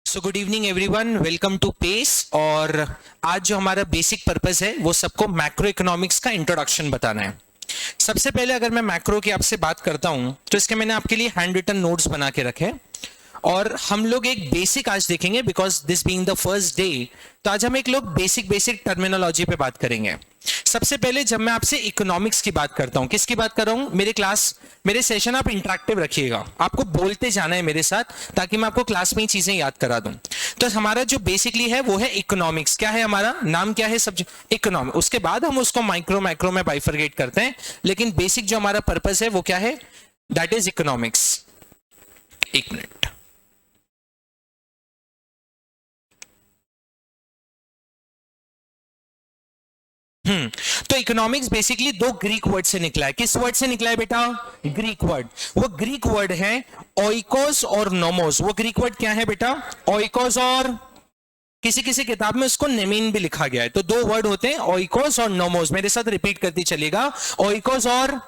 So good evening everyone, welcome to pace. और आज जो हमारा बेसिक पर्पस है वो सबको मैक्रो इकोनॉमिक्स का इंट्रोडक्शन बताना है। सबसे पहले अगर मैं मैक्रो की आपसे बात करता हूं तो इसके मैंने आपके लिए हैंड रिटन नोट्स बना के रखे और हम लोग एक बेसिक आज देखेंगे because this being the first day. तो आज हम एक लोग बेसिक टर्मिनोलॉजी पे बात करेंगे। सबसे पहले जब मैं आपसे इकोनॉमिक्स की बात करता हूं, किसकी बात कर रहा हूं? मेरे सेशन आप इंटरेक्टिव रखिएगा, आपको बोलते जाना है मेरे साथ ताकि मैं आपको क्लास में ही चीजें याद करा दूं। तो हमारा जो बेसिकली है वो है इकोनॉमिक्स। क्या है हमारा नाम, क्या है सब्जेक्ट? इकोनॉमिक। उसके बाद हम उसको माइक्रो में बाइफरगेट करते हैं, लेकिन बेसिक जो हमारा पर्पस है वो क्या है? That is economics. एक मिनट। तो इकोनॉमिक्स बेसिकली दो ग्रीक वर्ड से निकला है। किस वर्ड से निकला है बेटा? Greek word. वो ग्रीक वर्ड है ओइकोस और नोमोस। वो ग्रीक वर्ड क्या है बेटा? ओइकोस और किसी किसी किताब में उसको नेमीन भी लिखा गया है। तो दो वर्ड होते हैं ओइकोस और नोमोस। मेरे साथ रिपीट करती चलेगा, ओइकोस और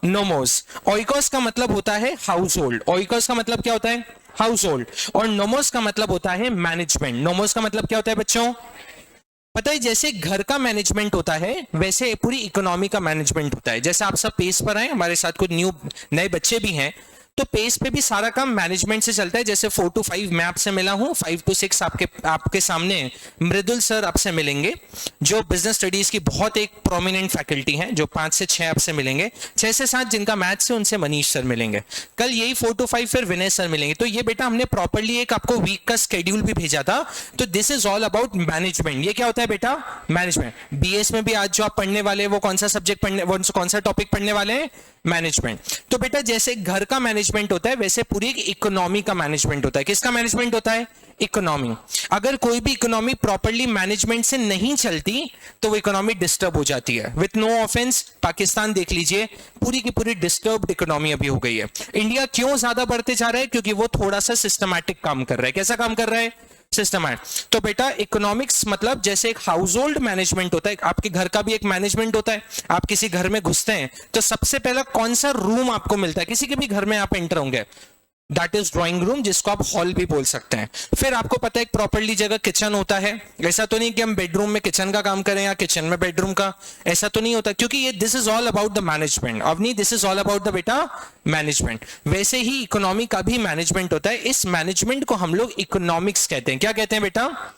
नोमोस। ओइकोस का मतलब होता है हाउस होल्ड। ओइकोस का मतलब क्या होता है? House hold. और नोमोस का मतलब होता है मैनेजमेंट। नोमोस का मतलब क्या होता है बच्चों? पता है, जैसे घर का मैनेजमेंट होता है वैसे पूरी इकोनॉमी का मैनेजमेंट होता है। जैसे आप सब पेस पर आए, हमारे साथ कुछ नए बच्चे भी हैं, तो पेस पे भी सारा काम मैनेजमेंट से चलता है। जैसे 4 to 5 मैं आपसे मिला हूं, 5 to 6 आपके सामने मृदुल सर आपसे मिलेंगे, जो बिजनेस स्टडीज की बहुत एक प्रोमिनेंट फैकल्टी हैं, जो 5 से 6 आपसे मिलेंगे। 6 से 7 जिनका मैथ्स है उनसे मनीष सर मिलेंगे। कल यही 4 to 5 फिर विनय सर मिलेंगे। तो ये बेटा हमने प्रॉपरली एक आपको वीक का स्केड्यूल भी भेजा था। तो this is all about management. ये क्या होता है बेटा? मैनेजमेंट। बीएस में भी आज जो आप पढ़ने वाले वो कौन सा सब्जेक्ट पढ़ने, कौन सा टॉपिक पढ़ने वाले हैं? मैनेजमेंट। तो बेटा जैसे घर का मैनेजमेंट होता है वैसे पूरी इकोनॉमी का मैनेजमेंट होता है। किसका मैनेजमेंट होता है? इकोनॉमी। अगर कोई भी इकोनॉमी प्रॉपर्ली मैनेजमेंट से नहीं चलती तो वो इकोनॉमी डिस्टर्ब हो जाती है। विथ नो ऑफेंस, पाकिस्तान देख लीजिए, पूरी की पूरी डिस्टर्ब्ड इकोनॉमी अभी हो गई है। इंडिया क्यों ज्यादा बढ़ते जा रहा है? क्योंकि वो थोड़ा सा सिस्टमैटिक काम कर रहा है। कैसा काम कर रहा है? सिस्टमैटिक। तो बेटा इकोनॉमिक्स मतलब जैसे एक हाउस होल्ड मैनेजमेंट होता है, आपके घर का भी एक मैनेजमेंट होता है। आप किसी घर में घुसते हैं तो सबसे पहला कौन सा रूम आपको मिलता है? किसी के भी घर में आप एंटर होंगे, दैट इज ड्राइंग रूम, जिसको आप हॉल भी बोल सकते हैं। फिर आपको पता है एक प्रॉपर्ली जगह किचन होता है। ऐसा तो नहीं कि हम बेडरूम में किचन का काम करें या किचन में बेडरूम का, ऐसा तो नहीं होता, क्योंकि ये this is all about the management. Avni, this is all about the बेटा मैनेजमेंट। वैसे ही इकोनॉमी का भी मैनेजमेंट होता है। इस मैनेजमेंट को हम लोग इकोनॉमिक्स कहते हैं। क्या कहते हैं बेटा?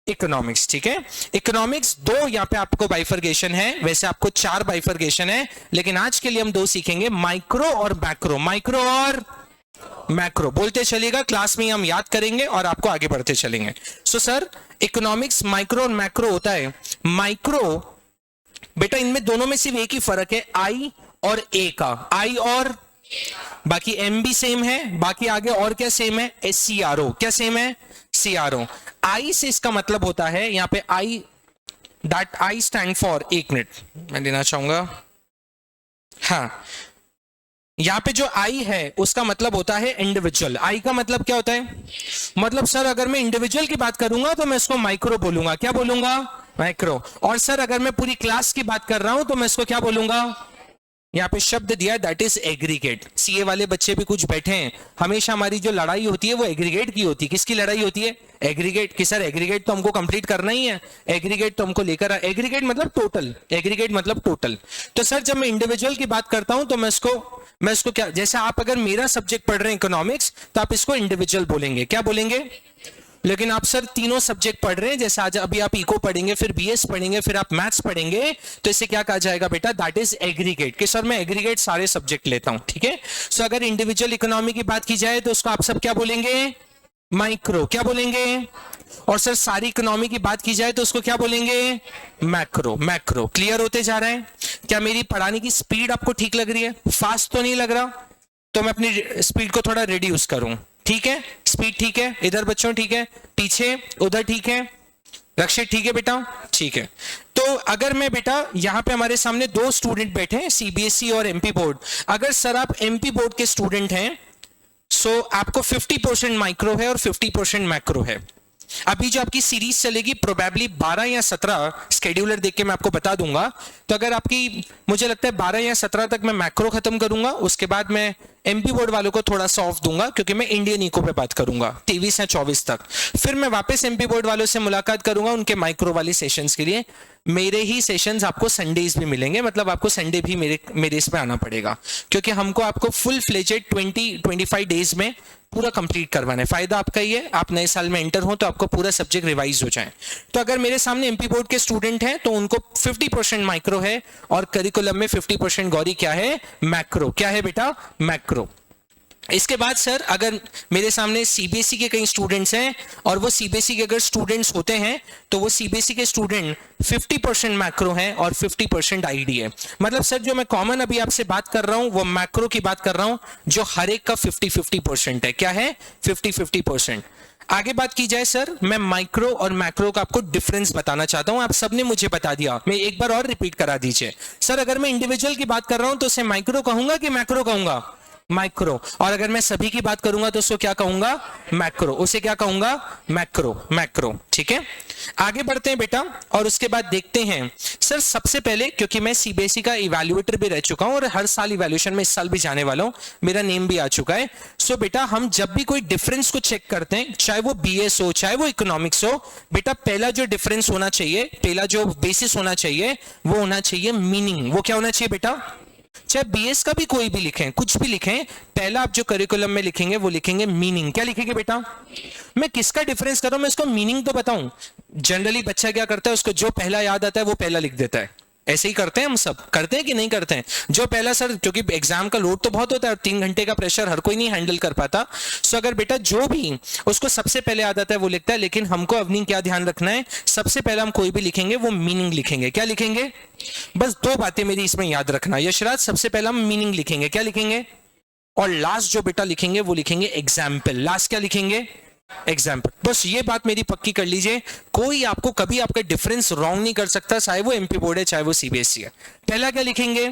इकोनॉमिक्स। ठीक है, इकोनॉमिक्स दो यहाँ पे आपको बाइफरगेशन है, वैसे आपको 4 बाइफरगेशन है, लेकिन आज के लिए हम 2 सीखेंगे, माइक्रो और मैक्रो। माइक्रो और मैक्रो बोलते चलेगा, क्लास में हम याद करेंगे और आपको आगे बढ़ते चलेंगे। सो सर, इकोनॉमिक्स माइक्रो और मैक्रो होता है। माइक्रो बेटा इनमें दोनों में सिर्फ एक ही फर्क है, आई और ए का। आई और बाकी एम भी सेम है, बाकी आगे और क्या सेम है? SCRO। क्या सेम है? CRO। आई से इसका मतलब होता है यहां पे आई, दैट आई स्टैंड फॉर, एक मिनट मैं देना चाहूंगा, हाँ, यहां पे जो आई है उसका मतलब होता है इंडिविजुअल। आई का मतलब क्या होता है? मतलब सर अगर मैं इंडिविजुअल की बात करूंगा तो मैं इसको माइक्रो बोलूंगा। क्या बोलूंगा? माइक्रो। और सर अगर मैं पूरी क्लास की बात कर रहा हूं तो मैं इसको क्या बोलूंगा? यहाँ पे शब्द दिया है, दैट इज एग्रीगेट। सीए वाले बच्चे भी कुछ बैठे हैं, हमेशा हमारी जो लड़ाई होती है वो एग्रीगेट की होती है। किसकी लड़ाई होती है? एग्रीगेट की। सर एग्रीगेट तो हमको कंप्लीट करना ही है, एग्रीगेट तो हमको लेकर एग्रीगेट मतलब टोटल, एग्रीगेट मतलब टोटल। तो सर जब मैं इंडिविजुअल की बात करता हूं तो मैं इसको क्या, जैसे आप अगर मेरा सब्जेक्ट पढ़ रहे हैं इकोनॉमिक्स तो आप इसको इंडिविजुअल बोलेंगे। क्या बोलेंगे? लेकिन आप सर तीनों सब्जेक्ट पढ़ रहे हैं, जैसे आज अभी आप इको पढ़ेंगे, फिर बीएस पढ़ेंगे, फिर आप मैथ्स पढ़ेंगे, तो इसे क्या कहा जाएगा बेटा? That is aggregate. कि सर मैं एग्रीगेट सारे सब्जेक्ट लेता हूं। ठीक है, सो अगर इंडिविजुअल इकोनॉमी की बात की जाए तो उसको आप सब क्या बोलेंगे? माइक्रो। क्या बोलेंगे? और सर सारी इकोनॉमी की बात की जाए तो उसको क्या बोलेंगे? मैक्रो। मैक्रो। क्लियर होते जा रहा है? क्या मेरी पढ़ाने की स्पीड आपको ठीक लग रही है? फास्ट तो नहीं लग रहा? तो मैं अपनी स्पीड को थोड़ा रिड्यूस करूं। ठीक है, स्पीड ठीक है? इधर बच्चों ठीक है? पीछे उधर ठीक है? रक्षित ठीक है बेटा? ठीक है। तो अगर मैं बेटा यहां पे हमारे सामने 2 स्टूडेंट बैठे हैं, सीबीएसई और एमपी बोर्ड। अगर सर आप एमपी बोर्ड के स्टूडेंट हैं सो आपको 50% माइक्रो है और 50% मैक्रो है। अभी जो आपकी सीरीज चलेगी प्रोबेबली 12 या 17, स्केड्यूलर देख के मैं आपको बता दूंगा। तो अगर आपकी, मुझे लगता है 12 या 17 तक मैं मैक्रो खत्म करूंगा, उसके बाद मैं एमपी बोर्ड वालों को थोड़ा सा ऑफ दूंगा क्योंकि मैं इंडियन इको पे बात करूंगा 23 या 24 तक। फिर मैं वापस एमपी बोर्ड वालों से मुलाकात करूंगा उनके माइक्रो वाली सेशंस के लिए। मेरे ही सेशंस आपको संडेज भी मिलेंगे, मतलब आपको संडे भी मेरे इस पे आना पड़ेगा क्योंकि हमको आपको फुल फ्लेजेड 25 डेज में पूरा कंप्लीट करवाना है। फायदा आपका ही है, आप नए साल में एंटर हो तो आपको पूरा सब्जेक्ट रिवाइज हो जाए। तो अगर मेरे सामने एमपी बोर्ड के स्टूडेंट हैं तो उनको 50% माइक्रो है और करिकुलम में 50% गौरी क्या है, मैक्रो। क्या है बेटा, मैक्रो। इसके बाद सर अगर मेरे सामने सीबीएसई के कई स्टूडेंट्स हैं और वो सीबीएसई के अगर स्टूडेंट्स होते हैं तो वो सीबीएसई के स्टूडेंट 50% मैक्रो हैं और 50% आईडी है। मतलब सर जो मैं कॉमन अभी आपसे बात कर रहा हूं वो मैक्रो की बात कर रहा हूं जो हर एक का 50-50% है। क्या है, 50-50%। आगे बात की जाए सर, मैं माइक्रो और मैक्रो का आपको डिफरेंस बताना चाहता हूं। आप सबने मुझे बता दिया, मैं एक बार और रिपीट करा दीजिए। सर अगर मैं इंडिविजुअल की बात कर रहा हूं तो उसे माइक्रो कहूंगा कि मैक्रो कहूंगा, माइक्रो। और अगर मैं सभी की बात करूंगा तो उसको क्या कहूंगा, मैक्रो। उसे क्या कहूंगा, मैक्रो, मैक्रो। ठीक है, आगे बढ़ते हैं बेटा और उसके बाद देखते हैं सर। सबसे पहले क्योंकि मैं सीबीएसई का इवैल्यूएटर भी रह चुका हूं और हर साल इवैल्यूएशन में इस साल भी जाने वाला हूं, मेरा नेम भी आ चुका है। सो बेटा हम जब भी कोई डिफरेंस को चेक करते हैं, चाहे वो बीएस हो चाहे वो इकोनॉमिक्स हो, बेटा पहला जो डिफरेंस होना चाहिए, पहला जो बेसिस होना चाहिए वो होना चाहिए मीनिंग। वो क्या होना चाहिए बेटा, चाहे बीएस का भी कोई भी लिखें, कुछ भी लिखें, पहला आप जो करिकुलम में लिखेंगे वो लिखेंगे मीनिंग। क्या लिखेंगे बेटा, मैं किसका डिफरेंस कर रहा हूं, मैं इसको मीनिंग तो बताऊं। जनरली बच्चा क्या करता है, उसको जो पहला याद आता है वो पहला लिख देता है। ऐसे ही करते हैं हम सब, करते हैं कि नहीं करते हैं। जो पहला सर, क्योंकि एग्जाम का लोड तो बहुत होता है और 3 घंटे का प्रेशर हर कोई नहीं हैंडल कर पाता। सो अगर बेटा जो भी उसको सबसे पहले याद आता है वो लिखता है, लेकिन हमको अवनी क्या ध्यान रखना है, सबसे पहले हम कोई भी लिखेंगे वो मीनिंग लिखेंगे। क्या लिखेंगे, बस 2 बातें मेरी इसमें याद रखना यशराज, सबसे पहले हम मीनिंग लिखेंगे। क्या लिखेंगे, और लास्ट जो बेटा लिखेंगे वो लिखेंगे एग्जाम्पल। लास्ट क्या लिखेंगे, एग्जाम्पल। बस ये बात मेरी पक्की कर लीजिए, कोई आपको कभी आपका डिफरेंस रॉन्ग नहीं कर सकता, चाहे वो एमपी बोर्ड है चाहे वो सीबीएसई है। पहला क्या लिखेंगे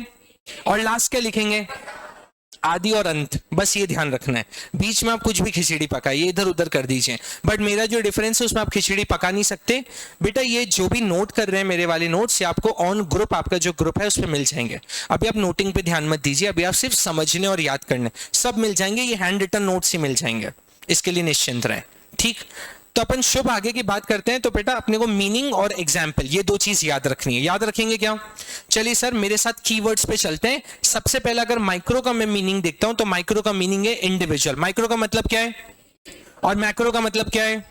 और लास्ट क्या लिखेंगे, आदि और अंत। बस ये ध्यान रखना है, बीच में आप कुछ भी खिचड़ी पकाइए, इधर उधर कर दीजिए। बट मेरा जो डिफरेंस है उसमें आप खिचड़ी पका नहीं सकते बेटा। ये जो भी नोट कर रहे हैं मेरे वाले नोट्स, ये आपको ऑन ग्रुप, आपका जो ग्रुप है उस पर मिल जाएंगे। अभी आप नोटिंग पे ध्यान मत दीजिए, अभी आप सिर्फ समझने और याद करने, सब मिल जाएंगे। ये हैंड रिटन नोट्स ही मिल जाएंगे, इसके लिए निश्चिंत रहें। ठीक, तो अपन शुभ आगे की बात करते हैं। तो बेटा अपने को मीनिंग और एग्जाम्पल ये 2 चीज याद रखनी है। याद रखेंगे क्या, चलिए सर मेरे साथ कीवर्ड्स पे चलते हैं। सबसे पहला अगर माइक्रो का मैं मीनिंग देखता हूं तो माइक्रो का मीनिंग है इंडिविजुअल। माइक्रो का मतलब क्या है और मैक्रो का मतलब क्या है,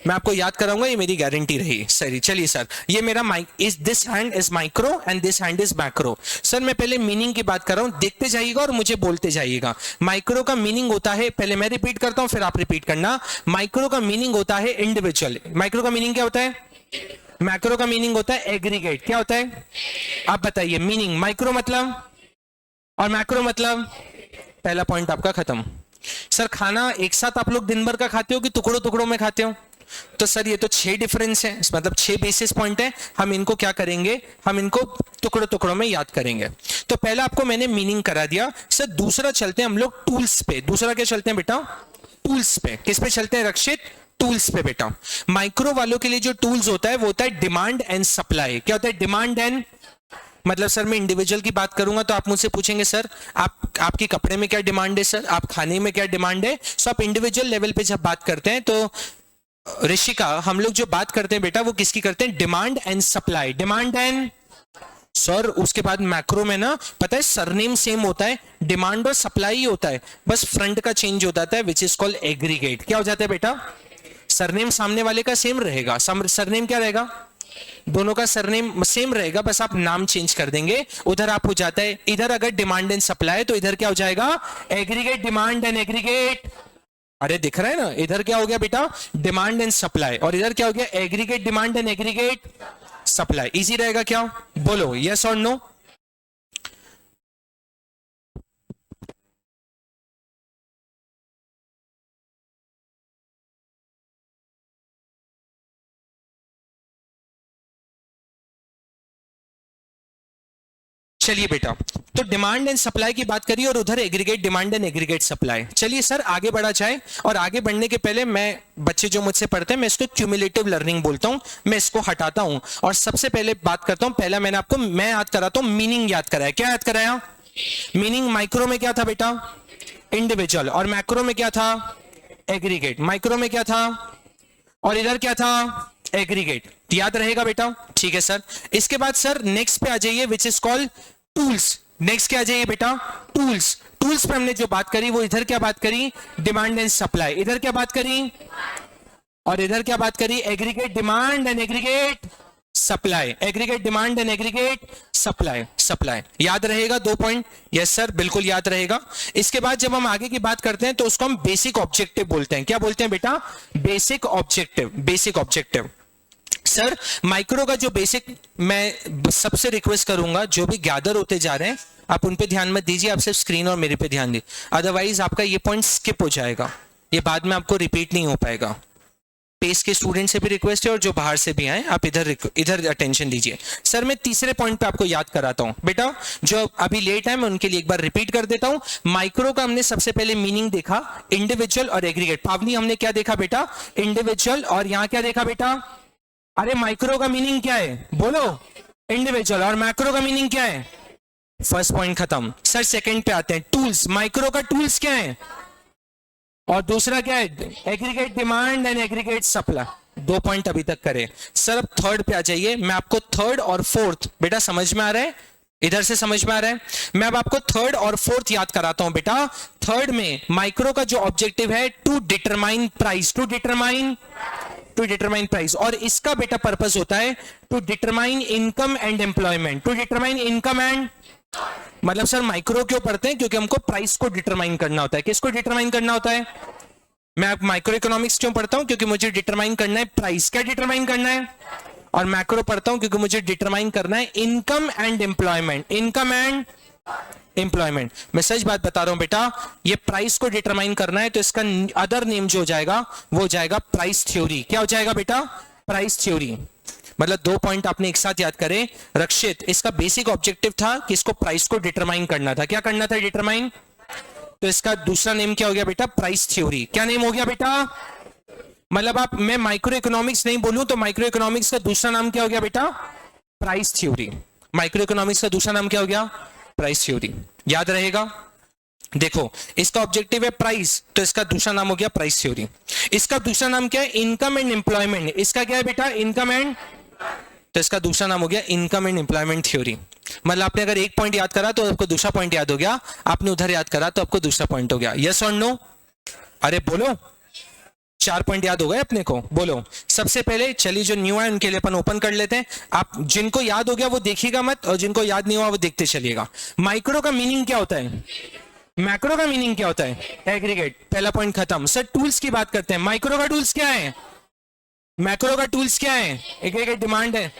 मैं आपको याद कराऊंगा, ये मेरी गारंटी रही। सही, चलिए सर, ये मेरा is this hand is micro and this hand is macro. Sir मैं पहले मीनिंग की बात कर रहा हूं, देखते जाइएगा और मुझे बोलते जाइएगा। माइक्रो का मीनिंग होता है, पहले मैं रिपीट करता हूं फिर आप रिपीट करना। माइक्रो का मीनिंग होता है इंडिविजुअल। माइक्रो का मीनिंग क्या होता है, मैक्रो का मीनिंग होता है एग्रीगेट। क्या होता है, आप बताइए, मीनिंग माइक्रो मतलब और मैक्रो मतलब। पहला पॉइंट आपका खत्म। सर खाना एक साथ आप लोग दिन भर का खाते हो कि टुकड़ों टुकड़ों में खाते हो, तो सर ये तो 6 डिफरेंस है, मतलब 6 बेसिस पॉइंट है। हम इनको क्या करेंगे, हम इनको टुकड़ों टुकड़ों में याद करेंगे। तो पहला आपको मैंने मीनिंग करा दिया। सर दूसरा चलते हैं हम लोग टूल्स पे। दूसरा क्या चलते हैं बेटा, टूल्स पे। किस पे चलते हैं रक्षित, टूल्स पे बेटा। माइक्रो वालों के लिए जो टूल्स होता है वो होता है डिमांड एंड सप्लाई। क्या होता है, डिमांड एंड, मतलब सर मैं इंडिविजुअल की बात करूंगा तो आप मुझसे पूछेंगे सर आपके कपड़े में क्या डिमांड है, सर आप खाने में क्या डिमांड है। सो आप इंडिविजुअल लेवल पे जब बात करते हैं तो ऋषिका, हम लोग जो बात करते हैं बेटा वो किसकी करते हैं, demand and supply. Demand and sir, उसके बाद मैक्रो में ना पता है सरनेम सेम होता है, डिमांड और सप्लाई ही होता है, बस फ्रंट का चेंज हो जाता है, विच इज कॉल्ड एग्रीगेट। क्या हो जाता है बेटा, सरनेम सामने वाले का सेम रहेगा, सरनेम क्या रहेगा, दोनों का सरनेम सेम रहेगा, बस आप नाम चेंज कर देंगे। उधर आप हो जाता है, इधर अगर डिमांड एंड सप्लाई तो इधर क्या हो जाएगा, एग्रीगेट डिमांड एंड एग्रीगेट। अरे दिख रहा है ना, इधर क्या हो गया बेटा, डिमांड एंड सप्लाई, और इधर क्या हो गया, aggregate demand and aggregate supply. Easy रहेगा क्या, बोलो यस और नो। चलिए बेटा, तो डिमांड एंड सप्लाई की बात करिए और उधर aggregate demand and aggregate supply. चलिए सर आगे बढ़ा जाए, और आगे बढ़ने के पहले मैं, बच्चे जो मुझसे पढ़ते हैं, मैं इसको क्यूमुलेटिव लर्निंग बोलता हूं, मैं इसको हटाता हूं और सबसे पहले बात करता हूं। पहला मैंने आपको, मैं याद कराता हूं, मीनिंग याद कराया। क्या याद कराया? मीनिंग। माइक्रो में क्या था बेटा? इंडिविजुअल। और मैक्रो में क्या था? एग्रीगेट। माइक्रो में क्या था और इधर क्या था? एग्रीगेट। याद रहेगा बेटा? ठीक है सर। इसके बाद सर नेक्स्ट पे आ जाइए, which is called tools. Next क्या आ जाइए बेटा? टूल्स। टूल्स पे हमने जो बात करी वो इधर क्या बात करी? Demand and supply. इधर क्या बात करी? और इधर क्या बात करी? Aggregate demand and aggregate supply. Aggregate demand and aggregate supply. Supply याद रहेगा? 2 पॉइंट। यस सर, बिल्कुल याद रहेगा। इसके बाद जब हम आगे की बात करते हैं तो उसको हम बेसिक ऑब्जेक्टिव बोलते हैं। क्या बोलते हैं बेटा? Basic objective. Basic objective. Sir micro का जो बेसिक, मैं सबसे रिक्वेस्ट करूंगा जो भी गैदर होते जा रहे हैं आप उन पे ध्यान मत दीजिए, आप सिर्फ स्क्रीन और मेरे पे ध्यान दीजिए, अदरवाइज आपका ये पॉइंट स्किप हो जाएगा, ये बाद में आपको रिपीट नहीं हो पाएगा। पेस के स्टूडेंट से भी रिक्वेस्ट है और जो बाहर से भी आए आप इधर अटेंशन दीजिए। सर मैं तीसरे पॉइंट पे आपको याद कराता हूं बेटा, जो अभी लेट है मैं उनके लिए एक बार रिपीट कर देता हूं। माइक्रो का हमने सबसे पहले मीनिंग देखा, इंडिविजुअल और एग्रीगेट। पावनी हमने क्या देखा बेटा? इंडिविजुअल। और यहां क्या देखा बेटा? अरे माइक्रो का मीनिंग क्या है बोलो? इंडिविजुअल। और मैक्रो का मीनिंग क्या है? फर्स्ट पॉइंट खत्म। सर सेकंड पे आते हैं, टूल्स। माइक्रो का टूल्स क्या है और दूसरा क्या है? Aggregate demand and aggregate supply. 2 point अभी तक करे। सर अब थर्ड पे आ जाइए, मैं आपको थर्ड और फोर्थ, बेटा समझ में आ रहा है? इधर से समझ में आ रहा है? मैं अब आपको थर्ड और फोर्थ याद कराता हूं बेटा। थर्ड में माइक्रो का जो ऑब्जेक्टिव है, to determine price. To determine price. और इसका बेटा पर्पस होता है to determine income and employment. To determine income and, मतलब सर माइक्रो क्यों पढ़ते हैं? क्योंकि हमको प्राइस को डिटरमाइन करना होता है। किसको डिटरमाइन करना होता है? मैं माइक्रो इकोनॉमिक्स क्यों पढ़ता हूं? क्योंकि मुझे डिटरमाइन करना है प्राइस। क्या डिटरमाइन करना है? और मैक्रो पढ़ता हूं क्योंकि मुझे डिटरमाइन करना है income and employment. Income and employment. मैं सच बात बता रहा हूं बेटा, ये प्राइस को डिटरमाइन करना है तो इसका अदर नेम जो हो जाएगा वो हो जाएगा प्राइस थ्योरी। क्या हो जाएगा बेटा? Price theory. मतलब 2 पॉइंट आपने एक साथ याद करें। रक्षित, इसका बेसिक ऑब्जेक्टिव था कि इसको प्राइस को डिटरमाइन करना था। क्या करना था? डिटरमाइन। तो इसका दूसरा नेम क्या हो गया बेटा? Price theory. क्या नेम हो गया बेटा? मतलब आप, मैं माइक्रो इकोनॉमिक्स नहीं बोलूं तो माइक्रो इकोनॉमिक्स का दूसरा नाम क्या हो गया बेटा? Price theory. माइक्रो इकोनॉमिक्स का दूसरा नाम क्या हो गया? Price theory. याद रहेगा? देखो इसका ऑब्जेक्टिव है प्राइस, तो इसका दूसरा नाम हो गया प्राइस थ्योरी। इसका दूसरा नाम क्या है? Income and employment. इसका क्या है बेटा? इनकम एंड, तो इसका दूसरा नाम हो गया इनकम एंड एम्प्लॉयमेंट थ्योरी। मतलब आपने अगर एक पॉइंट याद करा तो आपको दूसरा पॉइंट याद हो गया, आपने उधर याद करा तो आपको दूसरा पॉइंट हो गया। यस और नो? अरे बोलो। 4 पॉइंट याद हो गए अपने को? बोलो। सबसे पहले चलिए जो न्यू है उनके लिए अपन ओपन कर लेते हैं। आप जिनको याद हो गया वो देखिएगा मत, और जिनको याद नहीं हुआ वो देखते चलिएगा। माइक्रो का मीनिंग क्या होता है? मैक्रो का मीनिंग क्या होता है? एग्रीगेट। पहला पॉइंट खत्म। सर टूल्स की बात करते हैं। माइक्रो का टूल्स क्या है? मैक्रो का टूल्स क्या है? एग्रीगेट डिमांड है।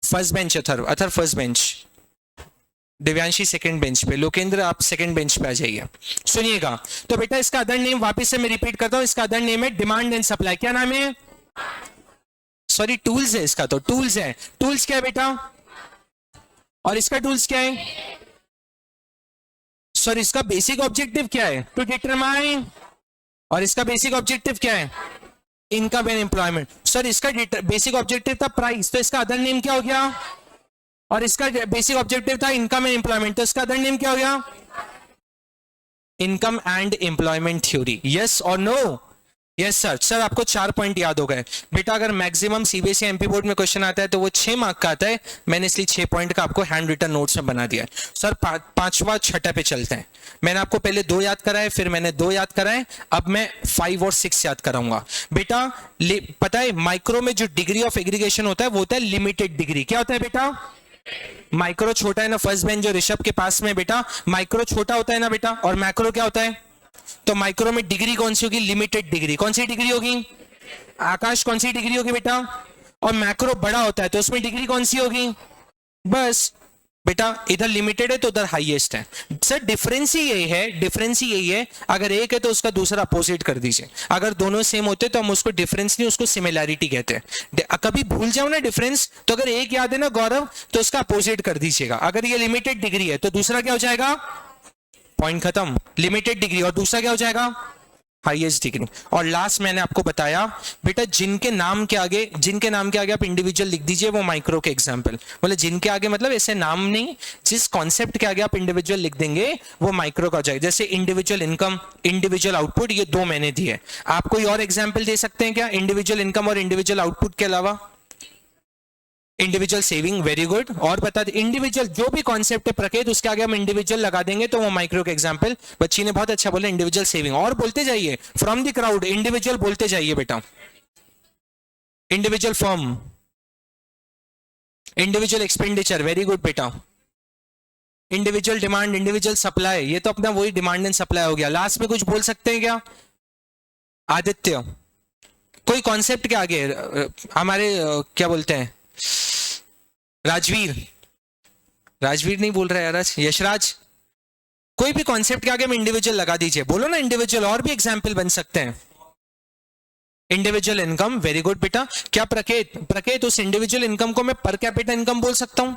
First bench Athar first bench, Divyanshi second bench पे, लोकेंद्र आप सेकंड बेंच पे आ जाइए। सुनिएगा तो बेटा, इसका अदर नेम वापस से मैं रिपीट करता हूं, इसका अदर नेम है डिमांड एंड सप्लाई। क्या नाम है? सॉरी टूल्स है इसका, तो टूल्स है। टूल्स क्या है बेटा? और इसका टूल्स क्या है? सर इसका बेसिक ऑब्जेक्टिव क्या है? To determine. और इसका बेसिक ऑब्जेक्टिव क्या है? Income and employment. सर इसका बेसिक ऑब्जेक्टिव था प्राइस, तो इसका अदर नेम क्या हो गया? और इसका बेसिक ऑब्जेक्टिव था इनकम एंड एम्प्लॉयमेंट, तो इसका अदर नेम क्या हो गया? Income and employment theory. Yes और नो? Yes sir. सर आपको 4 पॉइंट याद हो गए बेटा। अगर मैक्सिमम सीबीएसई एमपी बोर्ड में क्वेश्चन आता है तो वो 6 मार्क का आता है, मैंने इसलिए 6 पॉइंट का आपको हैंड रिटन नोट्स में बना दिया है। सर 5वां 6ठा पे चलते हैं। मैंने आपको पहले 2 याद कराए, फिर मैंने 2 याद कराए, अब मैं 5 और 6 याद कराऊंगा बेटा। पता है माइक्रो में जो डिग्री ऑफ एग्रीगेशन होता है वो होता है लिमिटेड डिग्री। क्या होता है बेटा? माइक्रो छोटा है ना, फर्स्ट बेंच जो ऋषभ के पास में बेटा, माइक्रो छोटा होता है ना बेटा, और मैक्रो क्या होता है? तो माइक्रो में डिग्री कौन सी होगी? Limited degree. कौन सी डिग्री होगी? आकाश कौन सी डिग्री होगी बेटा? और मैक्रो बड़ा होता है तो उसमें डिग्री कौन सी होगी? बस बेटा इधर लिमिटेड है तो उधर हाईएस्ट है सर। डिफरेंस ही यही है, डिफरेंस ही यही है। अगर एक है तो उसका दूसरा अपोजिट कर दीजिए। अगर दोनों सेम होते तो हम उसको डिफरेंस नहीं, उसको सिमिलैरिटी कहते हैं। कभी भूल जाओ ना डिफरेंस, तो अगर एक याद है ना गौरव, तो उसका अपोजिट कर दीजिएगा। अगर ये लिमिटेड डिग्री है तो दूसरा क्या हो जाएगा, पॉइंट खत्म। लिमिटेड डिग्री और दूसरा क्या हो जाएगा, हाईएस्ट डिग्री। और लास्ट मैंने आपको बताया बेटा, जिनके नाम के आगे आप इंडिविजुअल लिख दीजिए वो माइक्रो के एग्जांपल। बोले जिनके आगे मतलब ऐसे नाम नहीं, जिस कॉन्सेप्ट के आगे आप इंडिविजुअल लिख देंगे वो माइक्रो का हो जाएगा। जैसे इंडिविजुअल इनकम, इंडिविजुअल आउटपुट, ये दो मैंने दिए। आप कोई और एग्जाम्पल दे सकते हैं क्या इंडिविजुअल इनकम और इंडिविजुअल आउटपुट के अलावा? Individual saving, very good. और बता दे इंडिविजुअल जो भी कॉन्सेप्ट है प्रकेत, उसके आगे हम इंडिविजुअल लगा देंगे तो वो माइक्रो का एग्जांपल। बच्ची ने बहुत अच्छा बोला इंडिविजुअल सेविंग। और बोलते जाइए फ्रॉम द क्राउड, इंडिविजुअल बोलते जाइए बेटा। Individual firm, individual expenditure, very good बेटा। इंडिविजुअल डिमांड, इंडिविजुअल सप्लाई, ये तो अपना वही डिमांड एंड सप्लाई हो गया। लास्ट में कुछ बोल सकते हैं क्या आदित्य? कोई कॉन्सेप्ट के आगे हमारे क्या बोलते हैं, राजवीर, राजवीर नहीं बोल रहा है यार, यशराज, कोई भी कॉन्सेप्ट के आगे में इंडिविजुअल लगा दीजिए। बोलो ना इंडिविजुअल, और भी एग्जांपल बन सकते हैं। इंडिविजुअल इनकम, वेरी गुड बेटा। क्या प्रकेत उस इंडिविजुअल इनकम को मैं पर कैपिटा इनकम बोल सकता हूं?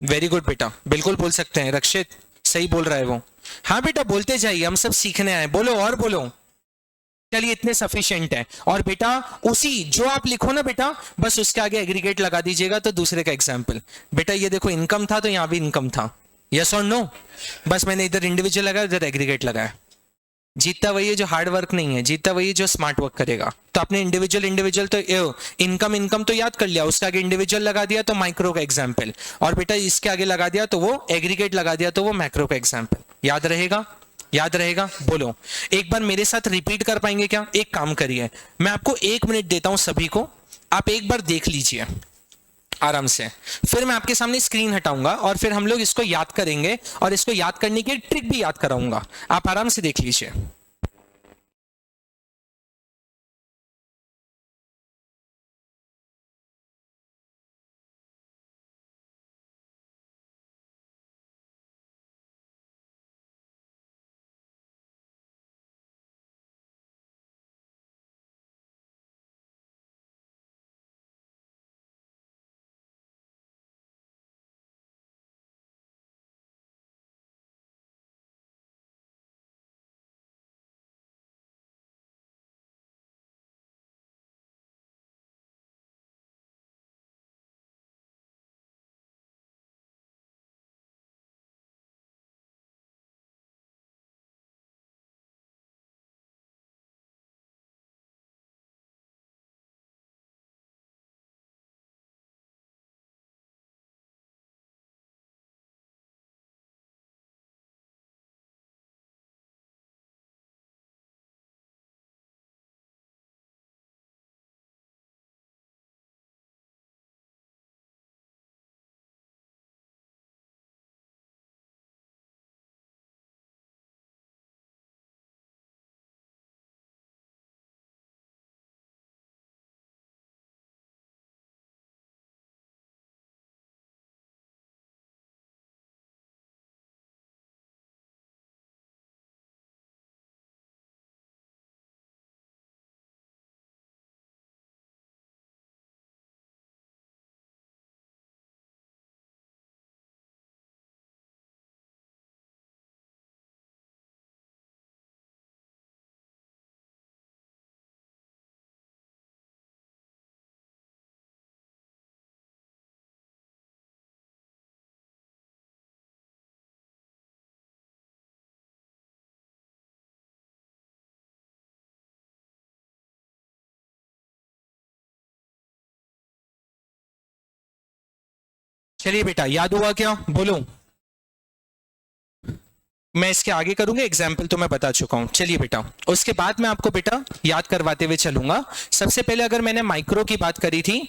वेरी गुड बेटा, बिल्कुल बोल सकते हैं। रक्षित सही बोल रहा है वो। हाँ बेटा बोलते जाइए, हम सब सीखने आए। बोलो और बोलो। चलिए इतने सफिशिएंट है। और बेटा उसी जो आप लिखो ना बेटा, बस उसके आगे एग्रीगेट लगा दीजिएगा तो दूसरे का एग्जाम्पल। बेटा ये देखो इनकम था तो यहां भी इनकम था, यस और नो। बस मैंने इधर इंडिविजुअल लगाया, इधर एग्रीगेट लगाया। जीतता वही है जो हार्ड वर्क नहीं है, जीतता वही है जो स्मार्ट वर्क करेगा। तो आपने इंडिविजुअल तो इनकम तो याद कर लिया, उसके आगे इंडिविजुअल लगा दिया तो माइक्रो का एग्जाम्पल। और बेटा इसके आगे लगा दिया तो वो एग्रीगेट लगा दिया तो वो मैक्रो का एग्जाम्पल। याद रहेगा, याद रहेगा? बोलो एक बार मेरे साथ रिपीट कर पाएंगे क्या? एक काम करिए, मैं आपको 1 मिनट देता हूं सभी को, आप एक बार देख लीजिए आराम से। फिर मैं आपके सामने स्क्रीन हटाऊंगा और फिर हम लोग इसको याद करेंगे और इसको याद करने की ट्रिक भी याद कराऊंगा। आप आराम से देख लीजिए। चलिए बेटा याद हुआ क्या? बोलो। मैं इसके आगे करूंगा एग्जाम्पल तो मैं बता चुका हूं। चलिए बेटा उसके बाद मैं आपको बेटा याद करवाते हुए चलूंगा। सबसे पहले अगर मैंने माइक्रो की बात करी थी,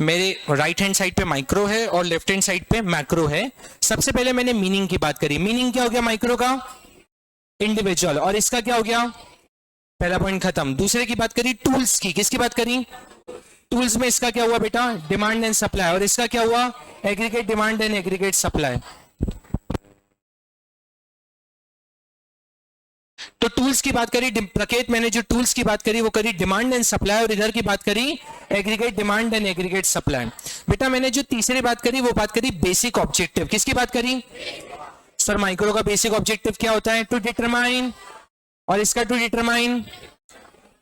मेरे राइट हैंड साइड पे माइक्रो है और लेफ्ट हैंड साइड पे मैक्रो है। सबसे पहले मैंने मीनिंग की बात करी। मीनिंग क्या हो गया माइक्रो का? इंडिविजुअल। और इसका क्या हो गया? पहला पॉइंट खत्म। दूसरे की बात करी टूल्स की, किसकी बात करी? टूल्स में इसका क्या हुआ बेटा? Demand and supply. और इसका क्या हुआ? Aggregate demand and aggregate supply. तो टूल्स की बात करी प्रकेत, मैंने जो टूल्स की बात करी वो करी डिमांड एंड सप्लाई, और इधर की बात करी aggregate demand and aggregate supply. बेटा मैंने जो तीसरी बात करी वो बात करी बेसिक ऑब्जेक्टिव। किसकी बात करी सर? माइक्रो का बेसिक ऑब्जेक्टिव क्या होता है? टू डिटरमाइन, और इसका to determine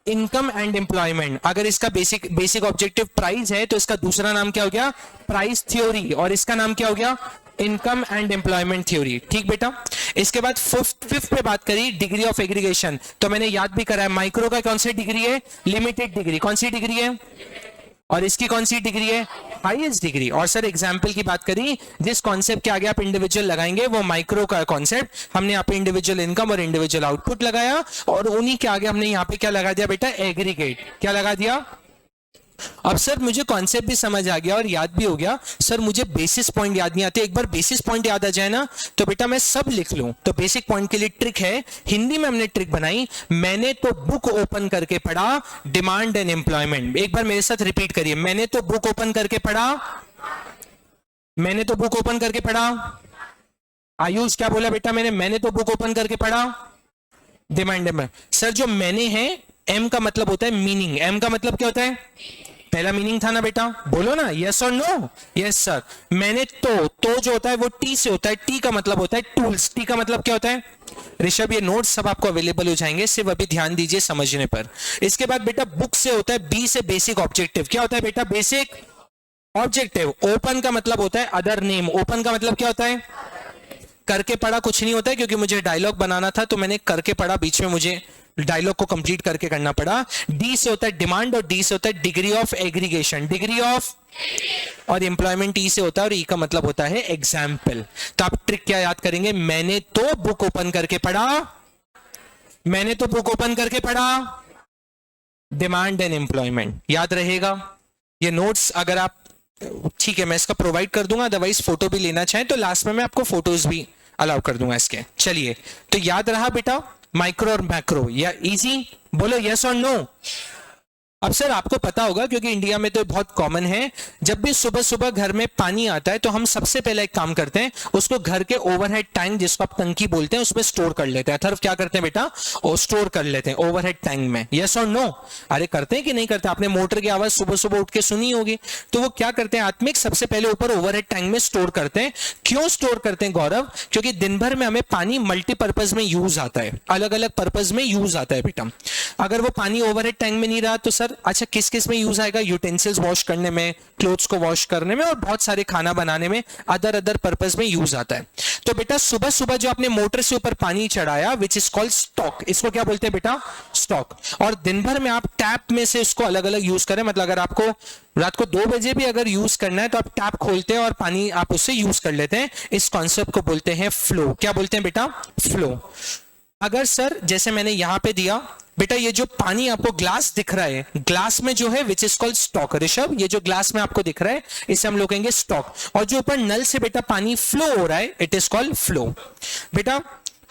income and employment. अगर इसका बेसिक ऑब्जेक्टिव प्राइस है तो इसका दूसरा नाम क्या हो गया? प्राइस थ्योरी, और इसका नाम क्या हो गया? Income and employment theory. ठीक बेटा। इसके बाद फिफ्थ पे बात करी डिग्री ऑफ एग्रीगेशन। तो मैंने याद भी करा है माइक्रो का कौन सी डिग्री है? Limited degree. कौन सी डिग्री है? और इसकी कौन सी डिग्री है? Highest degree. और सर एग्जाम्पल की बात करी, जिस कॉन्सेप्ट के आगे आप इंडिविजुअल लगाएंगे वो माइक्रो का कॉन्सेप्ट। हमने यहाँ पे इंडिविजुअल इनकम और इंडिविजुअल आउटपुट लगाया, और उन्हीं के आगे हमने यहाँ पे क्या लगा दिया बेटा? एग्रीगेट। क्या लगा दिया? अब सर मुझे कॉन्सेप्ट भी समझ आ गया और याद भी हो गया, सर मुझे बेसिस पॉइंट याद नहीं आते। एक बार बेसिस पॉइंट याद आ जाए ना तो बेटा मैं सब लिख लूं। तो बेसिक पॉइंट के लिए ट्रिक है, हिंदी में हमने ट्रिक बनाई, मैंने तो बुक ओपन करके पढ़ा डिमांड एंड एम्प्लॉयमेंट। एक बार मेरे साथ रिपीट करिए, मैंने तो बुक ओपन करके पढ़ा, मैंने तो बुक ओपन करके पढ़ा। आयुष क्या बोला बेटा? मैंने तो बुक ओपन करके पढ़ा डिमांड एंड। सर जो मैंने है, एम का मतलब होता है मीनिंग। एम का मतलब क्या होता है? पहला मीनिंग था ना बेटा, बोलो ना यस और नो। Yes sir. मैंने तो जो होता है वो टी से होता है, टी का मतलब होता है टूल्स। टी का मतलब क्या होता है? ऋषभ ये नोट्स सब आपको अवेलेबल हो जाएंगे, सिर्फ अभी ध्यान दीजिए समझने पर। इसके बाद बेटा बुक से होता है, बी से बेसिक ऑब्जेक्टिव। क्या होता है बेटा? Basic objective. ओपन का मतलब होता है अदर नेम। ओपन का मतलब क्या होता है? करके पढ़ा कुछ नहीं होता है, क्योंकि मुझे डायलॉग बनाना था तो मैंने करके पढ़ा, बीच में मुझे डायलॉग को कंप्लीट करके करना पड़ा। डी से होता है डिमांड, और डी से होता है degree of aggregation, degree of, और एम्प्लॉयमेंट ई से होता है, और ई का मतलब होता है एग्जाम्पल। तो आप ट्रिक क्या याद करेंगे? मैंने तो बुक ओपन करके पढ़ा, मैंने तो बुक ओपन करके पढ़ा डिमांड एंड एम्प्लॉयमेंट। याद रहेगा ये नोट्स? अगर आप ठीक है मैं इसका प्रोवाइड कर दूंगा, अदरवाइज फोटो भी लेना चाहें तो लास्ट में मैं आपको फोटोज भी अलाउ कर दूंगा इसके। चलिए तो याद रहा बेटा माइक्रो और मैक्रो, या इजी? बोलो यस और नो। अब सर आपको पता होगा, क्योंकि इंडिया में तो बहुत कॉमन है, जब भी सुबह सुबह घर में पानी आता है तो हम सबसे पहले एक काम करते हैं, उसको घर के ओवरहेड टैंक, जिसको आप टंकी बोलते हैं, उसमें स्टोर कर लेते हैं। अथर्व क्या करते हैं बेटा? और स्टोर कर लेते हैं ओवरहेड टैंक में। यस और नो? अरे करते हैं कि नहीं करते? आपने मोटर की आवाज सुबह सुबह उठ के सुनी होगी। तो वो क्या करते हैं आत्मिक? सबसे पहले ऊपर ओवरहेड टैंक में स्टोर करते हैं। क्यों स्टोर करते हैं गौरव? क्योंकि दिन भर में हमें पानी मल्टीपर्पज में यूज आता है, अलग अलग पर्पज में यूज आता है बेटा। अगर वो पानी ओवरहेड टैंक में नहीं रहा तो सर अच्छा किस किस में यूज आएगा? यूटेंसिल्स वॉश करने में, क्लोथ्स को वॉश करने में, और बहुत सारे खाना बनाने में, अदर पर्पस में यूज आता है। तो बेटा सुबह सुबह जो आपने मोटर से ऊपर पानी चढ़ाया, विच इज कॉल्ड स्टॉक, इसको क्या बोलते हैं बेटा? स्टॉक। और दिन भर में आप टैप में से इसको अलग अलग यूज करें, मतलब अगर आपको रात को 2 बजे भी अगर यूज करना है तो आप टैप खोलते हैं और पानी आप उससे यूज कर लेते हैं। इस कॉन्सेप्ट को बोलते हैं फ्लो। क्या बोलते हैं बेटा? फ्लो। अगर सर जैसे मैंने यहां पे दिया बेटा, ये जो पानी आपको ग्लास दिख रहा है, ग्लास में जो है which is called stock. Rishabh ये जो ग्लास में आपको दिख रहा है इसे हम लोग कहेंगे स्टॉक। और जो ऊपर नल से बेटा पानी फ्लो हो रहा है, इट इज कॉल्ड फ्लो। बेटा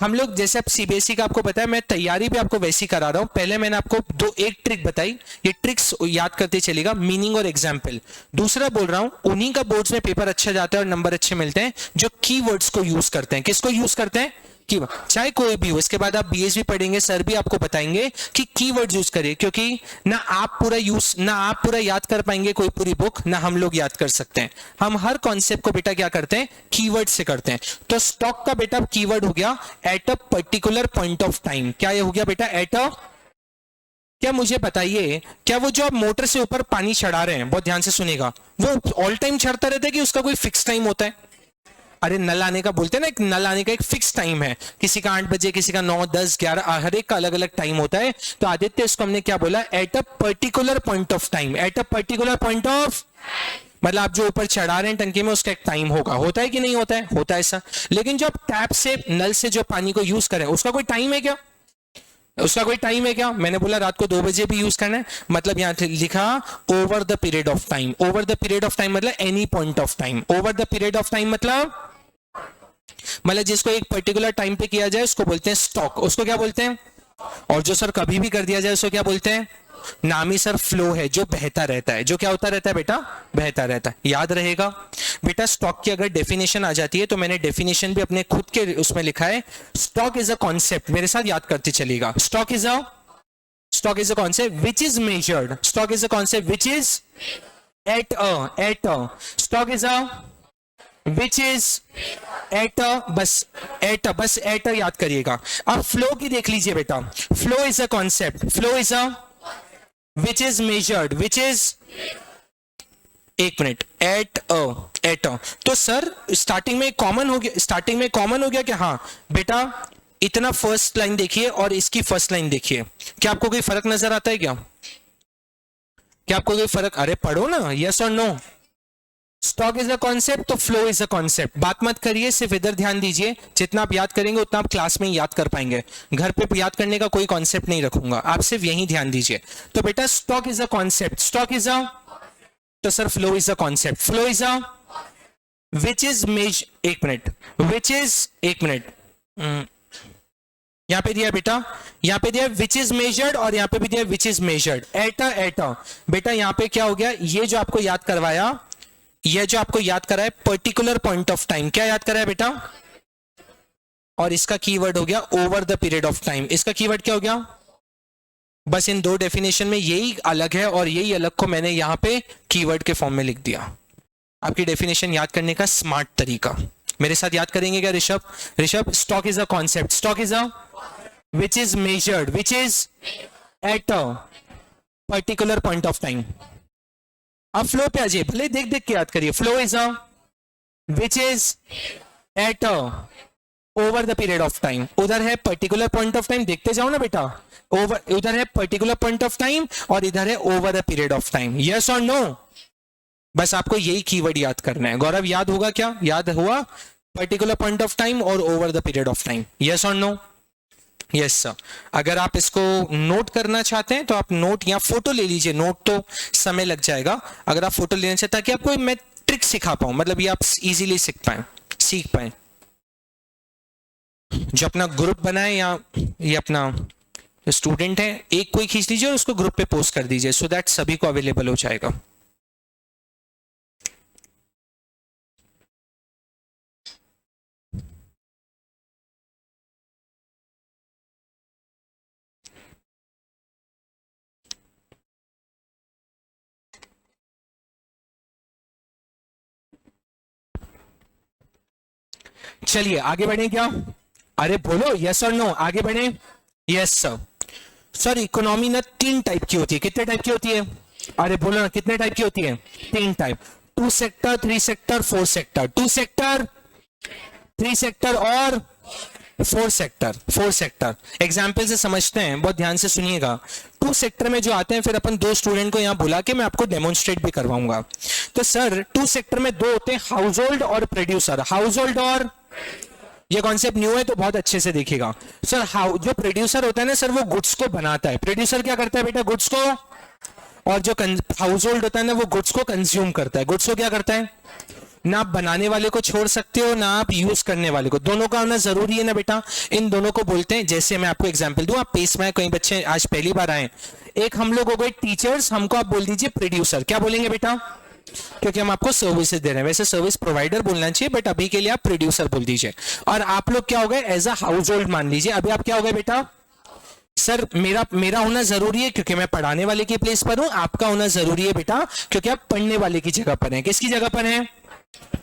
हम लोग जैसे आप सीबीएसई का आपको पता है, मैं तैयारी भी आपको वैसी करा रहा हूं। पहले मैंने आपको एक ट्रिक बताई, ये ट्रिक्स याद करते चलेगा, मीनिंग और एग्जाम्पल। दूसरा बोल रहा हूं, उन्हीं का बोर्ड्स में पेपर अच्छा जाता है और नंबर अच्छे मिलते हैं जो कीवर्ड्स को यूज करते हैं। किसको यूज करते हैं? चाहे कोई भी हो। इसके बाद आप बीएसवी पढ़ेंगे, सर भी आपको बताएंगे कि कीवर्ड्स यूज करिए, क्योंकि ना आप पूरा याद कर पाएंगे कोई पूरी बुक, ना हम लोग याद कर सकते हैं। हम हर कॉन्सेप्ट को बेटा क्या करते हैं? कीवर्ड से करते हैं। तो स्टॉक का बेटा कीवर्ड हो गया at a particular point of time. क्या ये हो गया बेटा? एट अ, क्या मुझे बताइए, क्या वो जो आप मोटर से ऊपर पानी चढ़ा रहे हैं, बहुत ध्यान से सुनेगा, वो ऑल टाइम चढ़ता रहता है कि उसका कोई फिक्स टाइम होता है? अरे नल आने का बोलते हैं ना, एक नल आने का एक फिक्स टाइम है, किसी का 8 बजे, किसी का 9, 10, 11, हर एक का अलग अलग टाइम होता है। तो आदित्य इसको हमने क्या बोला? At a particular point of time. At a particular point of, मतलब आप जो ऊपर चढ़ा रहे हैं टंकी में, उसका एक टाइम होगा। होता है कि नहीं होता है? होता है ऐसा। लेकिन जो आप टैप से, नल से जो पानी को यूज करें, उसका कोई टाइम है क्या? उसका कोई टाइम है क्या? मैंने बोला रात को 2 बजे भी यूज करना है, मतलब यहां लिखा over the period of time. Over the period of time मतलब any point of time. Over the period of time मतलब जिसको एक पर्टिकुलर टाइम पे किया जाए उसको बोलते हैं स्टॉक। उसको क्या बोलते हैं? और जो सर कभी भी कर दिया जाए उसको क्या बोलते हैं? नाम ही सर फ्लो है, जो बहता रहता है। जो क्या होता रहता है बेटा? बहता रहता है। याद रहेगा बेटा स्टॉक की अगर डेफिनेशन आ जाती है तो मैंने डेफिनेशन भी अपने खुद के उसमें लिखा है, स्टॉक इज अ कॉन्सेप्ट, मेरे साथ याद करते चलिएगा, stock is a concept which is measured, stock is a concept which is at a stock is a which is at a याद करिएगा। अब फ्लो की देख लीजिए बेटा, flow is a concept, flow is a which is measured, which is, एक minute, at a तो sir starting में कॉमन हो गया कि हाँ बेटा इतना फर्स्ट लाइन देखिए और इसकी फर्स्ट लाइन देखिए, क्या आपको कोई फर्क नजर आता है क्या आपको कोई फर्क, अरे पढ़ो ना, यस और no. Stock is a concept तो फ्लो इज अ कॉन्सेप्ट, बात मत करिए, सिर्फ इधर ध्यान दीजिए, जितना आप याद करेंगे उतना आप क्लास में याद कर पाएंगे, घर पे याद करने का कोई कॉन्सेप्ट नहीं रखूंगा, आप सिर्फ यही ध्यान दीजिए। तो बेटा stock is a concept, stock is a, तो sir flow is a concept, flow is a which is maze, एक मिनट, विच इज, एक मिनट, यहां पे दिया बेटा, यहां पे दिया विच इज मेजर्ड और यहां पे भी दिया which is measured, at a बेटा यहां पे क्या हो गया, ये जो आपको याद करवाया, ये जो आपको याद करा है पर्टिकुलर पॉइंट ऑफ टाइम, क्या याद करा है बेटा, और इसका कीवर्ड हो गया over the period of time, इसका कीवर्ड क्या हो गया, बस इन दो डेफिनेशन में यही अलग है और यही अलग को मैंने यहां पे कीवर्ड के फॉर्म में लिख दिया। आपकी डेफिनेशन याद करने का स्मार्ट तरीका, मेरे साथ याद करेंगे क्या Rishabh, stock is a concept, stock is a which is measured, which is at a particular point of time। अब फ्लो पे आ जाइए, भले देख देख के याद करिए, flow is a which is at a over the period of time, उधर है पर्टिकुलर पॉइंट ऑफ टाइम, देखते जाओ ना बेटा, ओवर उधर है पर्टिकुलर पॉइंट ऑफ टाइम और इधर है over the period of time, yes और नो, बस आपको यही कीवर्ड याद करना है। गौरव याद होगा क्या, याद हुआ, पर्टिकुलर पॉइंट ऑफ टाइम और over the period of time, yes और नो, यस सर। अगर आप इसको नोट करना चाहते हैं तो आप नोट या फोटो ले लीजिए, नोट तो समय लग जाएगा, अगर आप फोटो लेना चाहते हैं ताकि आपको मैं ट्रिक सिखा पाऊं, मतलब ये आप इजीली सीख पाए। जो अपना ग्रुप बनाए या ये अपना स्टूडेंट है, एक कोई खींच लीजिए और उसको ग्रुप पे पोस्ट कर दीजिए, सो दैट सभी को अवेलेबल हो जाएगा। चलिए आगे बढ़े क्या, अरे बोलो यस और नो, आगे बढ़े, यस सर। सर इकोनॉमी ना 3 टाइप की होती है, कितने टाइप की होती है, अरे बोलो ना कितने टाइप की होती है, 3 type, 2 sector, 3 sector, 4 sector, 2 sector, 3 sector और 4 सेक्टर, 4 सेक्टर। एग्जाम्पल से समझते हैं, बहुत ध्यान से सुनिएगा। 2 सेक्टर में जो आते हैं, फिर अपन 2 स्टूडेंट को यहां बुला के मैं आपको डेमोन्स्ट्रेट भी करवाऊंगा। तो सर 2 सेक्टर में 2 होते हैं, हाउस होल्ड और प्रोड्यूसर, हाउस होल्ड और, ये कॉन्सेप्ट न्यू है तो बहुत अच्छे से देखिएगा। सर जो प्रोड्यूसर होता है ना सर, वो गुड्स को बनाता है, प्रोड्यूसर क्या करता है बेटा, गुड्स को, और जो हाउस होल्ड होता है ना वो गुड्स को कंज्यूम करता है, गुड्स को क्या करता है, ना आप बनाने वाले को छोड़ सकते हो ना आप यूज करने वाले को, दोनों का होना जरूरी है ना बेटा, इन दोनों को बोलते हैं। जैसे मैं आपको एग्जांपल दूं, आप पेस में कई बच्चे आज पहली बार आए, एक हम लोग हो गए टीचर्स, हमको आप बोल दीजिए प्रोड्यूसर, क्या बोलेंगे बेटा, क्योंकि हम आपको सर्विसेज दे रहे हैं, वैसे सर्विस प्रोवाइडर बोलना चाहिए बट अभी के लिए आप प्रोड्यूसर बोल दीजिए। और आप लोग क्या हो गए, एज अ हाउस होल्ड मान लीजिए, अभी आप क्या हो गए बेटा, सर मेरा होना जरूरी है क्योंकि मैं पढ़ाने वाले की प्लेस पर हूं, आपका होना जरूरी है बेटा क्योंकि आप पढ़ने वाले की जगह पर हैं। किसकी जगह पर हैं,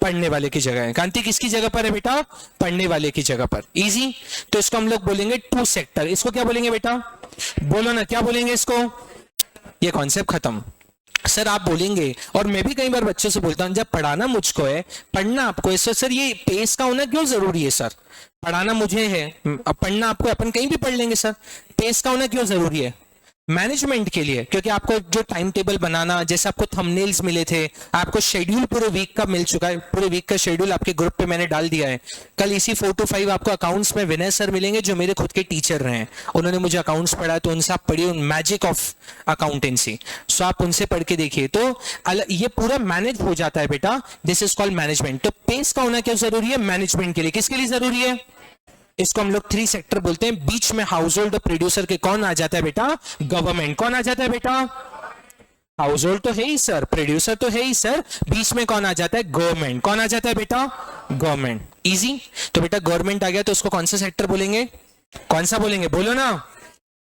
पढ़ने वाले की जगह है। कांति किसकी जगह पर है बेटा, पढ़ने वाले की जगह पर, इजी। तो इसको हम लोग बोलेंगे 2 सेक्टर, इसको क्या बोलेंगे बेटा, बोलो ना क्या बोलेंगे इसको, ये कॉन्सेप्ट खत्म। सर आप बोलेंगे, और मैं भी कई बार बच्चों से बोलता हूं, जब पढ़ाना मुझको है, पढ़ना आपको है, सर ये पेस का होना क्यों जरूरी है, सर पढ़ाना मुझे है, अब पढ़ना आपको, अपन कहीं भी पढ़ लेंगे, सर पेस का होना क्यों जरूरी है, मैनेजमेंट के लिए, क्योंकि आपको जो टाइम टेबल बनाना, जैसे आपको थंबनेल्स मिले थे, आपको शेड्यूल पूरे वीक का मिल चुका है, पूरे वीक का शेड्यूल आपके ग्रुप पे मैंने डाल दिया है। कल इसी 4 to 5 आपको अकाउंट्स में विनय सर मिलेंगे जो मेरे खुद के टीचर रहे हैं, उन्होंने मुझे अकाउंट्स पढ़ाया, तो उनसे आप पढ़िए मैजिक ऑफ अकाउंटेंसी, सो आप उनसे पढ़ के देखिए, तो ये पूरा मैनेज हो जाता है बेटा, दिस इज कॉल्ड मैनेजमेंट। तो पेस का होना क्यों जरूरी है, मैनेजमेंट के लिए, किसके लिए जरूरी है, इसको हम लोग 3 सेक्टर बोलते हैं। बीच में हाउस होल्ड और प्रोड्यूसर के कौन आ जाता है बेटा, गवर्नमेंट, कौन आ जाता है बेटा, हाउस होल्ड तो है ही सर, प्रोड्यूसर तो है ही सर, बीच में कौन आ जाता है? गवर्नमेंट। कौन आ जाता है बेटा? गवर्नमेंट। इजी। तो बेटा गवर्नमेंट आ गया तो उसको कौन सा सेक्टर बोलेंगे? कौन सा बोलेंगे? बोलो ना।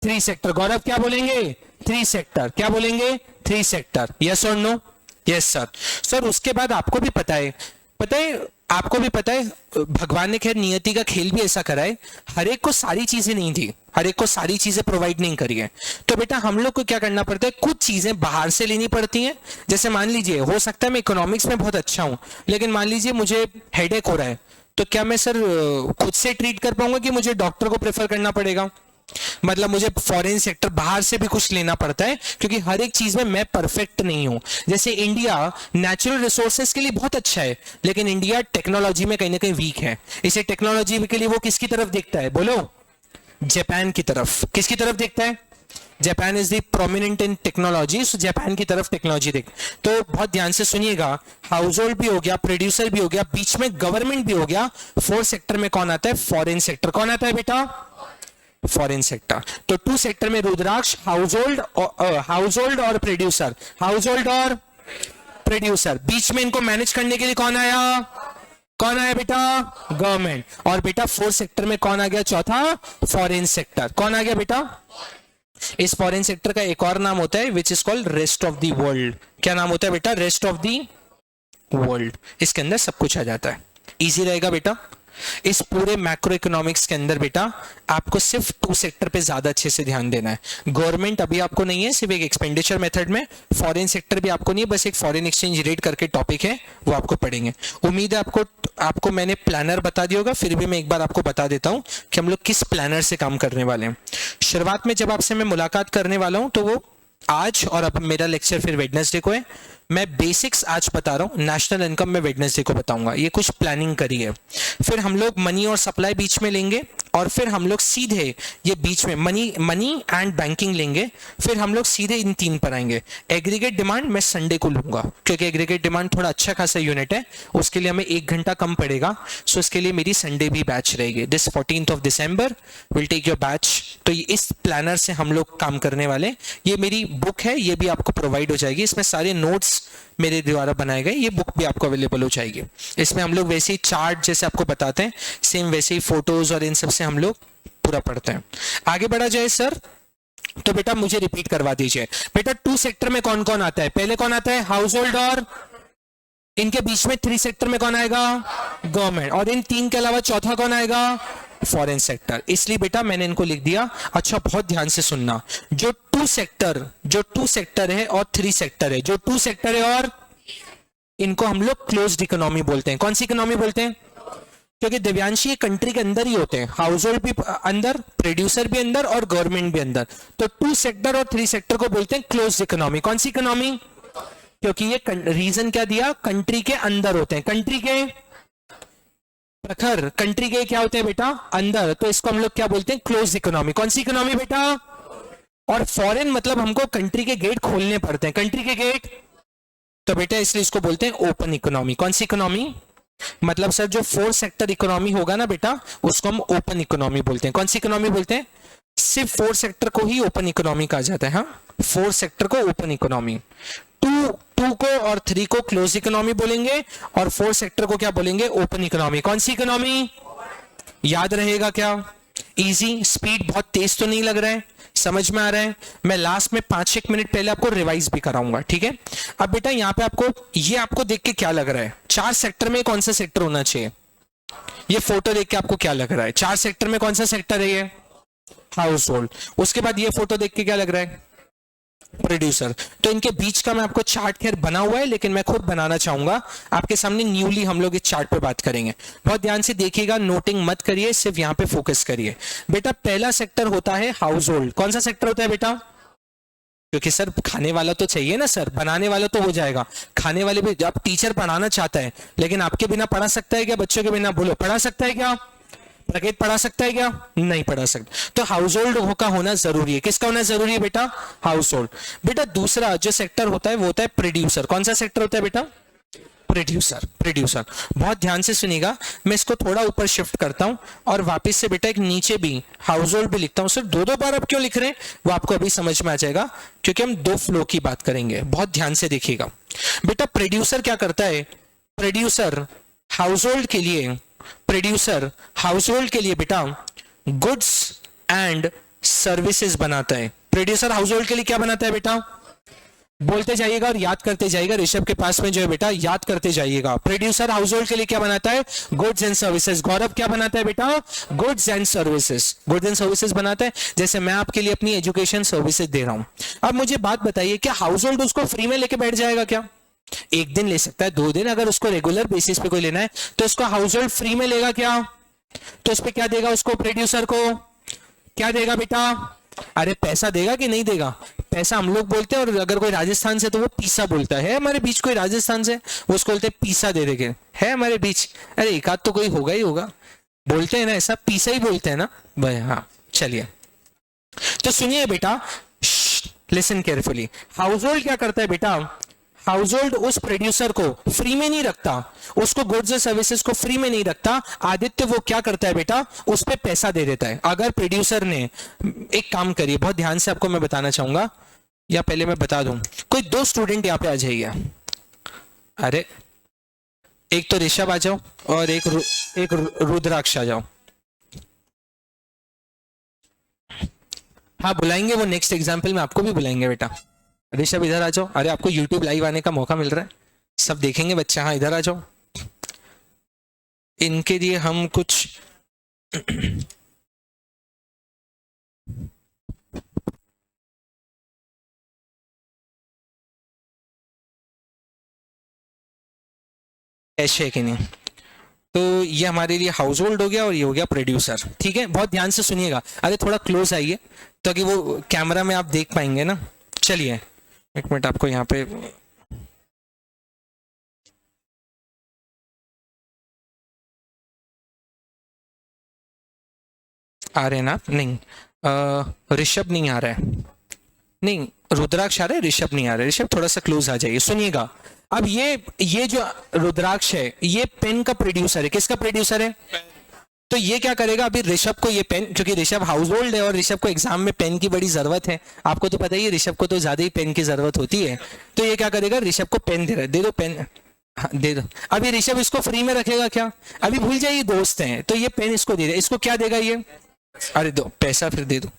3 सेक्टर। गौरव क्या बोलेंगे? 3 सेक्टर। क्या बोलेंगे? 3 सेक्टर। यस और नो? Yes sir. सर उसके बाद आपको भी पता है, आपको भी पता है, भगवान ने खैर नियति का खेल भी ऐसा करा है, हर एक को सारी चीजें नहीं थी, हर एक को सारी चीजें प्रोवाइड नहीं करी है। तो बेटा हम लोग को क्या करना पड़ता है? कुछ चीजें बाहर से लेनी पड़ती हैं। जैसे मान लीजिए, हो सकता है मैं इकोनॉमिक्स में बहुत अच्छा हूं, लेकिन मान लीजिए मुझे हेडेक हो रहा है, तो क्या मैं सर खुद से ट्रीट कर पाऊंगा कि मुझे डॉक्टर को प्रेफर करना पड़ेगा? मतलब मुझे फॉरेन सेक्टर बाहर से भी कुछ लेना पड़ता है, क्योंकि हर एक चीज में मैं परफेक्ट नहीं हूं। जैसे इंडिया नेचुरल रिसोर्सेज के लिए बहुत अच्छा है, लेकिन इंडिया टेक्नोलॉजी में कहीं ना कहीं वीक है। इसे टेक्नोलॉजी के लिए वो किसकी तरफ देखता है? बोलो। जापान की तरफ। किसकी तरफ देखता है? Japan is the prominent in technology, so Japan की तरफ टेक्नोलॉजी देख। तो बहुत ध्यान से सुनिएगा, हाउस होल्ड भी हो गया, प्रोड्यूसर भी हो गया, बीच में गवर्नमेंट भी हो गया, 4 सेक्टर में कौन आता है? Foreign sector. कौन आता है बेटा? Foreign sector. तो 2 सेक्टर में रुद्राक्ष, हाउस होल्ड और प्रोड्यूसर, हाउस होल्ड और प्रोड्यूसर। बीच में इनको मैनेज करने के लिए कौन आया? कौन आया बेटा? गवर्नमेंट। और बेटा 4 सेक्टर में कौन आ गया? चौथा, फॉरेन सेक्टर। कौन आ गया बेटा? इस फॉरेन सेक्टर का एक और नाम होता है which is called rest of the world. क्या नाम होता है बेटा? Rest of the world. इसके अंदर सब कुछ आ जाता है। इजी रहेगा बेटा। इस पूरे मैक्रो इकोनॉमिक्स के अंदर बेटा आपको सिर्फ 2 सेक्टर पे ज्यादा अच्छे से ध्यान देना है। गवर्नमेंट अभी आपको नहीं है, सिर्फ एक एक्सपेंडिचर मेथड में। फॉरेन सेक्टर भी आपको नहीं है, बस एक फॉरेन एक्सचेंज रेट करके टॉपिक है, वो आपको पढ़ेंगे। उम्मीद है आपको मैंने प्लानर बता दिया होगा, फिर भी मैं एक बार आपको बता देता हूं कि हम लोग किस प्लानर से काम करने वाले हैं। शुरुआत में जब आपसे मैं मुलाकात करने वाला हूं तो वो आज, और अब मेरा लेक्चर फिर वेडनेसडे को है। मैं बेसिक्स आज बता रहा हूं, नेशनल इनकम में वेडनेसडे को बताऊंगा। ये कुछ प्लानिंग करी है। फिर हम लोग मनी और सप्लाई बीच में लेंगे, और फिर हम लोग सीधे ये बीच में मनी एंड बैंकिंग लेंगे। फिर हम लोग सीधे इन 3 पर आएंगे। एग्रीगेट डिमांड मैं संडे को लूंगा, क्योंकि एग्रीगेट डिमांड थोड़ा अच्छा खासा यूनिट है, उसके लिए हमें 1 घंटा कम पड़ेगा। सो इसके लिए मेरी संडे भी बैच रहेगी। This 14th of December will take your batch. तो इस प्लानर से हम लोग काम करने वाले। ये मेरी बुक है, ये भी आपको प्रोवाइड हो जाएगी। इसमें सारे नोट्स मेरे द्वारा बनाए गए, ये बुक भी आपको अवेलेबल हो जाएगी। इसमें हम लोग वैसे ही चार्ट जैसे आपको बताते हैं, सेम वैसे ही फोटोज और इन सब से हम लोग पूरा पढ़ते हैं। आगे बढ़ा जाए सर। तो बेटा मुझे रिपीट करवा दीजिए। बेटा 2 सेक्टर में कौन कौन आता है? पहले कौन आता है? हाउस होल्ड, और इनके बीच में 3 सेक्टर में कौन आएगा? गवर्नमेंट। और इन 3 के अलावा चौथा कौन आएगा? Foreign sector. इसलिए बेटा मैंने इनको लिख दिया। अच्छा बहुत ध्यान से सुनना, जो 2 सेक्टर है और 3 सेक्टर है, जो 2 सेक्टर है और इनको हम लोग क्लोज्ड इकोनॉमी बोलते हैं। कौन सी इकोनॉमी बोलते हैं? क्योंकि दिव्यांशी कंट्री के अंदर ही होते हैं, हाउस होल्ड भी अंदर, प्रोड्यूसर भी अंदर और गवर्नमेंट भी अंदर। तो 2 सेक्टर और 3 सेक्टर को बोलते हैं क्लोज्ड इकोनॉमी। कौन सी इकोनॉमी? क्योंकि ये रीजन क्या दिया? कंट्री के अंदर होते हैं। कंट्री के प्रखर, कंट्री के क्या होते हैं बेटा? अंदर। तो इसको हम लोग क्या बोलते हैं? Close economy. कौन सी इकोनॉमी बेटा? और फॉरेन मतलब हमको कंट्री के गेट खोलने पड़ते हैं। कंट्री के गेट, तो बेटा इसलिए इसको बोलते हैं ओपन इकोनॉमी। कौन सी इकोनॉमी? मतलब सर जो 4 सेक्टर इकोनॉमी होगा ना बेटा, उसको हम ओपन इकोनॉमी बोलते हैं। कौन सी इकोनॉमी बोलते हैं? सिर्फ 4 सेक्टर को ही ओपन इकोनॉमी कहा जाता है। हाँ, 4 सेक्टर को ओपन इकोनॉमी, 2 को और 3 को क्लोज इकोनॉमी बोलेंगे, और 4 सेक्टर को क्या बोलेंगे? Open economy. कौन सी इकोनॉमी? याद रहेगा क्या? इजी। स्पीड बहुत तेज तो नहीं लग रहा है? समझ में आ रहा है? मैं लास्ट में 5-1 मिनट पहले आपको रिवाइज भी कराऊंगा, ठीक है? अब बेटा यहाँ पे आपको देख के क्या लग रहा है? 4 सेक्टर में कौन सा सेक्टर होना चाहिए? ये फोटो देख के आपको क्या लग रहा है? 4 सेक्टर में कौन सा सेक्टर है? ये हाउस होल्ड। उसके बाद ये फोटो देख के क्या लग रहा है? प्रोड्यूसर। तो इनके बीच का मैं आपको चार्ट खैर बना हुआ है, लेकिन मैं खुद बनाना चाहूंगा आपके सामने। न्यूली हम लोग इस चार्ट पे बात करेंगे। बहुत ध्यान से देखिएगा, नोटिंग मत करिए, सिर्फ यहां पे फोकस करिए। बेटा पहला सेक्टर होता है हाउस होल्ड। कौन सा सेक्टर होता है बेटा? क्योंकि सर खाने वाला तो चाहिए ना सर, बनाने वाला तो हो जाएगा, खाने वाले भी। जब टीचर पढ़ाना चाहता है, लेकिन आपके बिना पढ़ा सकता है क्या? बच्चों के बिना बोलो, पढ़ा सकता है क्या? प्रकेत पढ़ा सकता है क्या? नहीं पढ़ा सकता। तो हाउस होल्ड का होना जरूरी है। किसका होना जरूरी है बेटा? House hold. बेटा दूसरा जो सेक्टर होता है वो होता है प्रोड्यूसर। कौन सा सेक्टर होता है बेटा? Producer, producer. बहुत ध्यान से सुनिएगा, मैं इसको थोड़ा ऊपर शिफ्ट करता हूं और वापस से बेटा एक नीचे भी हाउस होल्ड भी लिखता हूं। सिर्फ दो दो बार अब क्यों लिख रहे हैं वो आपको अभी समझ में आ जाएगा, क्योंकि हम दो फ्लो की बात करेंगे। बहुत ध्यान से देखिएगा बेटा। प्रोड्यूसर क्या करता है? प्रोड्यूसर हाउस होल्ड के लिए, प्रोड्यूसर हाउस होल्ड के लिए बेटा गुड्स एंड सर्विसेज बनाता है। प्रोड्यूसर हाउस होल्ड के लिए क्या बनाता है बेटा? बोलते जाइएगा और याद करते जाइएगा। ऋषभ के पास में जो है बेटा, याद करते जाइएगा। प्रोड्यूसर हाउस होल्ड के लिए क्या बनाता है? Goods and services. गौरव क्या बनाता है बेटा? Goods and services. Goods and services बनाता है। जैसे मैं आपके लिए अपनी एजुकेशन सर्विसेज दे रहा हूं। अब मुझे बात बताइए, क्या हाउस होल्ड उसको फ्री में लेके बैठ जाएगा क्या? एक दिन ले सकता है, 2 दिन, अगर उसको रेगुलर बेसिस पे कोई लेना है तो उसको हाउस होल्ड फ्री में लेगा क्या? तो उस पर क्या देगा उसको? प्रोड्यूसर को क्या देगा बेटा? अरे पैसा देगा कि नहीं देगा? पैसा हम लोग बोलते हैं, और अगर कोई राजस्थान से तो वो पीसा बोलता है। हमारे बीच कोई राजस्थान से, वो उसको बोलते हैं पीसा दे देंगे, है हमारे बीच। अरे एक आध तो कोई होगा ही होगा, बोलते हैं ना ऐसा, पीसा ही बोलते हैं ना भाई। हाँ चलिए, तो सुनिए बेटा, लिसन केयरफुली। हाउस होल्ड क्या करता है बेटा? हाउस होल्ड उस प्रोड्यूसर को फ्री में नहीं रखता, उसको गुड्स और सर्विसेज को फ्री में नहीं रखता। आदित्य वो क्या करता है बेटा? उस पे पैसा दे देता है। अगर प्रोड्यूसर ने, एक काम करिए, बहुत ध्यान से आपको मैं बताना चाहूंगा, या पहले मैं बता दूं, कोई 2 स्टूडेंट यहां पे आ जाइए। अरे एक तो ऋषभ आ जाओ और एक रुद्राक्ष आ जाओ। हाँ बुलाएंगे, वो नेक्स्ट एग्जाम्पल में आपको भी बुलाएंगे बेटा। ऋषभ इधर आ जाओ। अरे आपको YouTube लाइव आने का मौका मिल रहा है, सब देखेंगे बच्चा। हाँ इधर आ जाओ। इनके लिए हम कुछ ऐसे है कि नहीं। तो ये हमारे लिए हाउस होल्ड हो गया और ये हो गया प्रोड्यूसर। ठीक है, बहुत ध्यान से सुनिएगा। अरे थोड़ा क्लोज आइए ताकि वो कैमरा में आप देख पाएंगे ना। चलिए एक मिनट, आपको यहाँ पे आ रहे हैं ना? नहीं, ऋषभ नहीं आ रहा है। नहीं, रुद्राक्ष आ रहा है, ऋषभ नहीं आ रहा है। ऋषभ थोड़ा सा क्लोज आ जाइए, सुनिएगा। अब ये जो रुद्राक्ष है, ये पेन का प्रोड्यूसर है। किसका प्रोड्यूसर है? तो ये क्या करेगा? अभी ऋषभ को ये पेन, क्योंकि ऋषभ हाउस होल्ड है और ऋषभ को एग्जाम में पेन की बड़ी जरूरत है, आपको तो पता ही है, ऋषभ को तो ज्यादा ही पेन की जरूरत होती है। तो ये क्या करेगा? ऋषभ को पेन दे रहा है, दे दो पेन। हाँ दे दो। अभी ऋषभ इसको फ्री में रखेगा क्या? अभी भूल जाइए, दोस्त हैं, तो ये पेन इसको दे दे। इसको क्या देगा ये? अरे दो पैसा, फिर दे दो।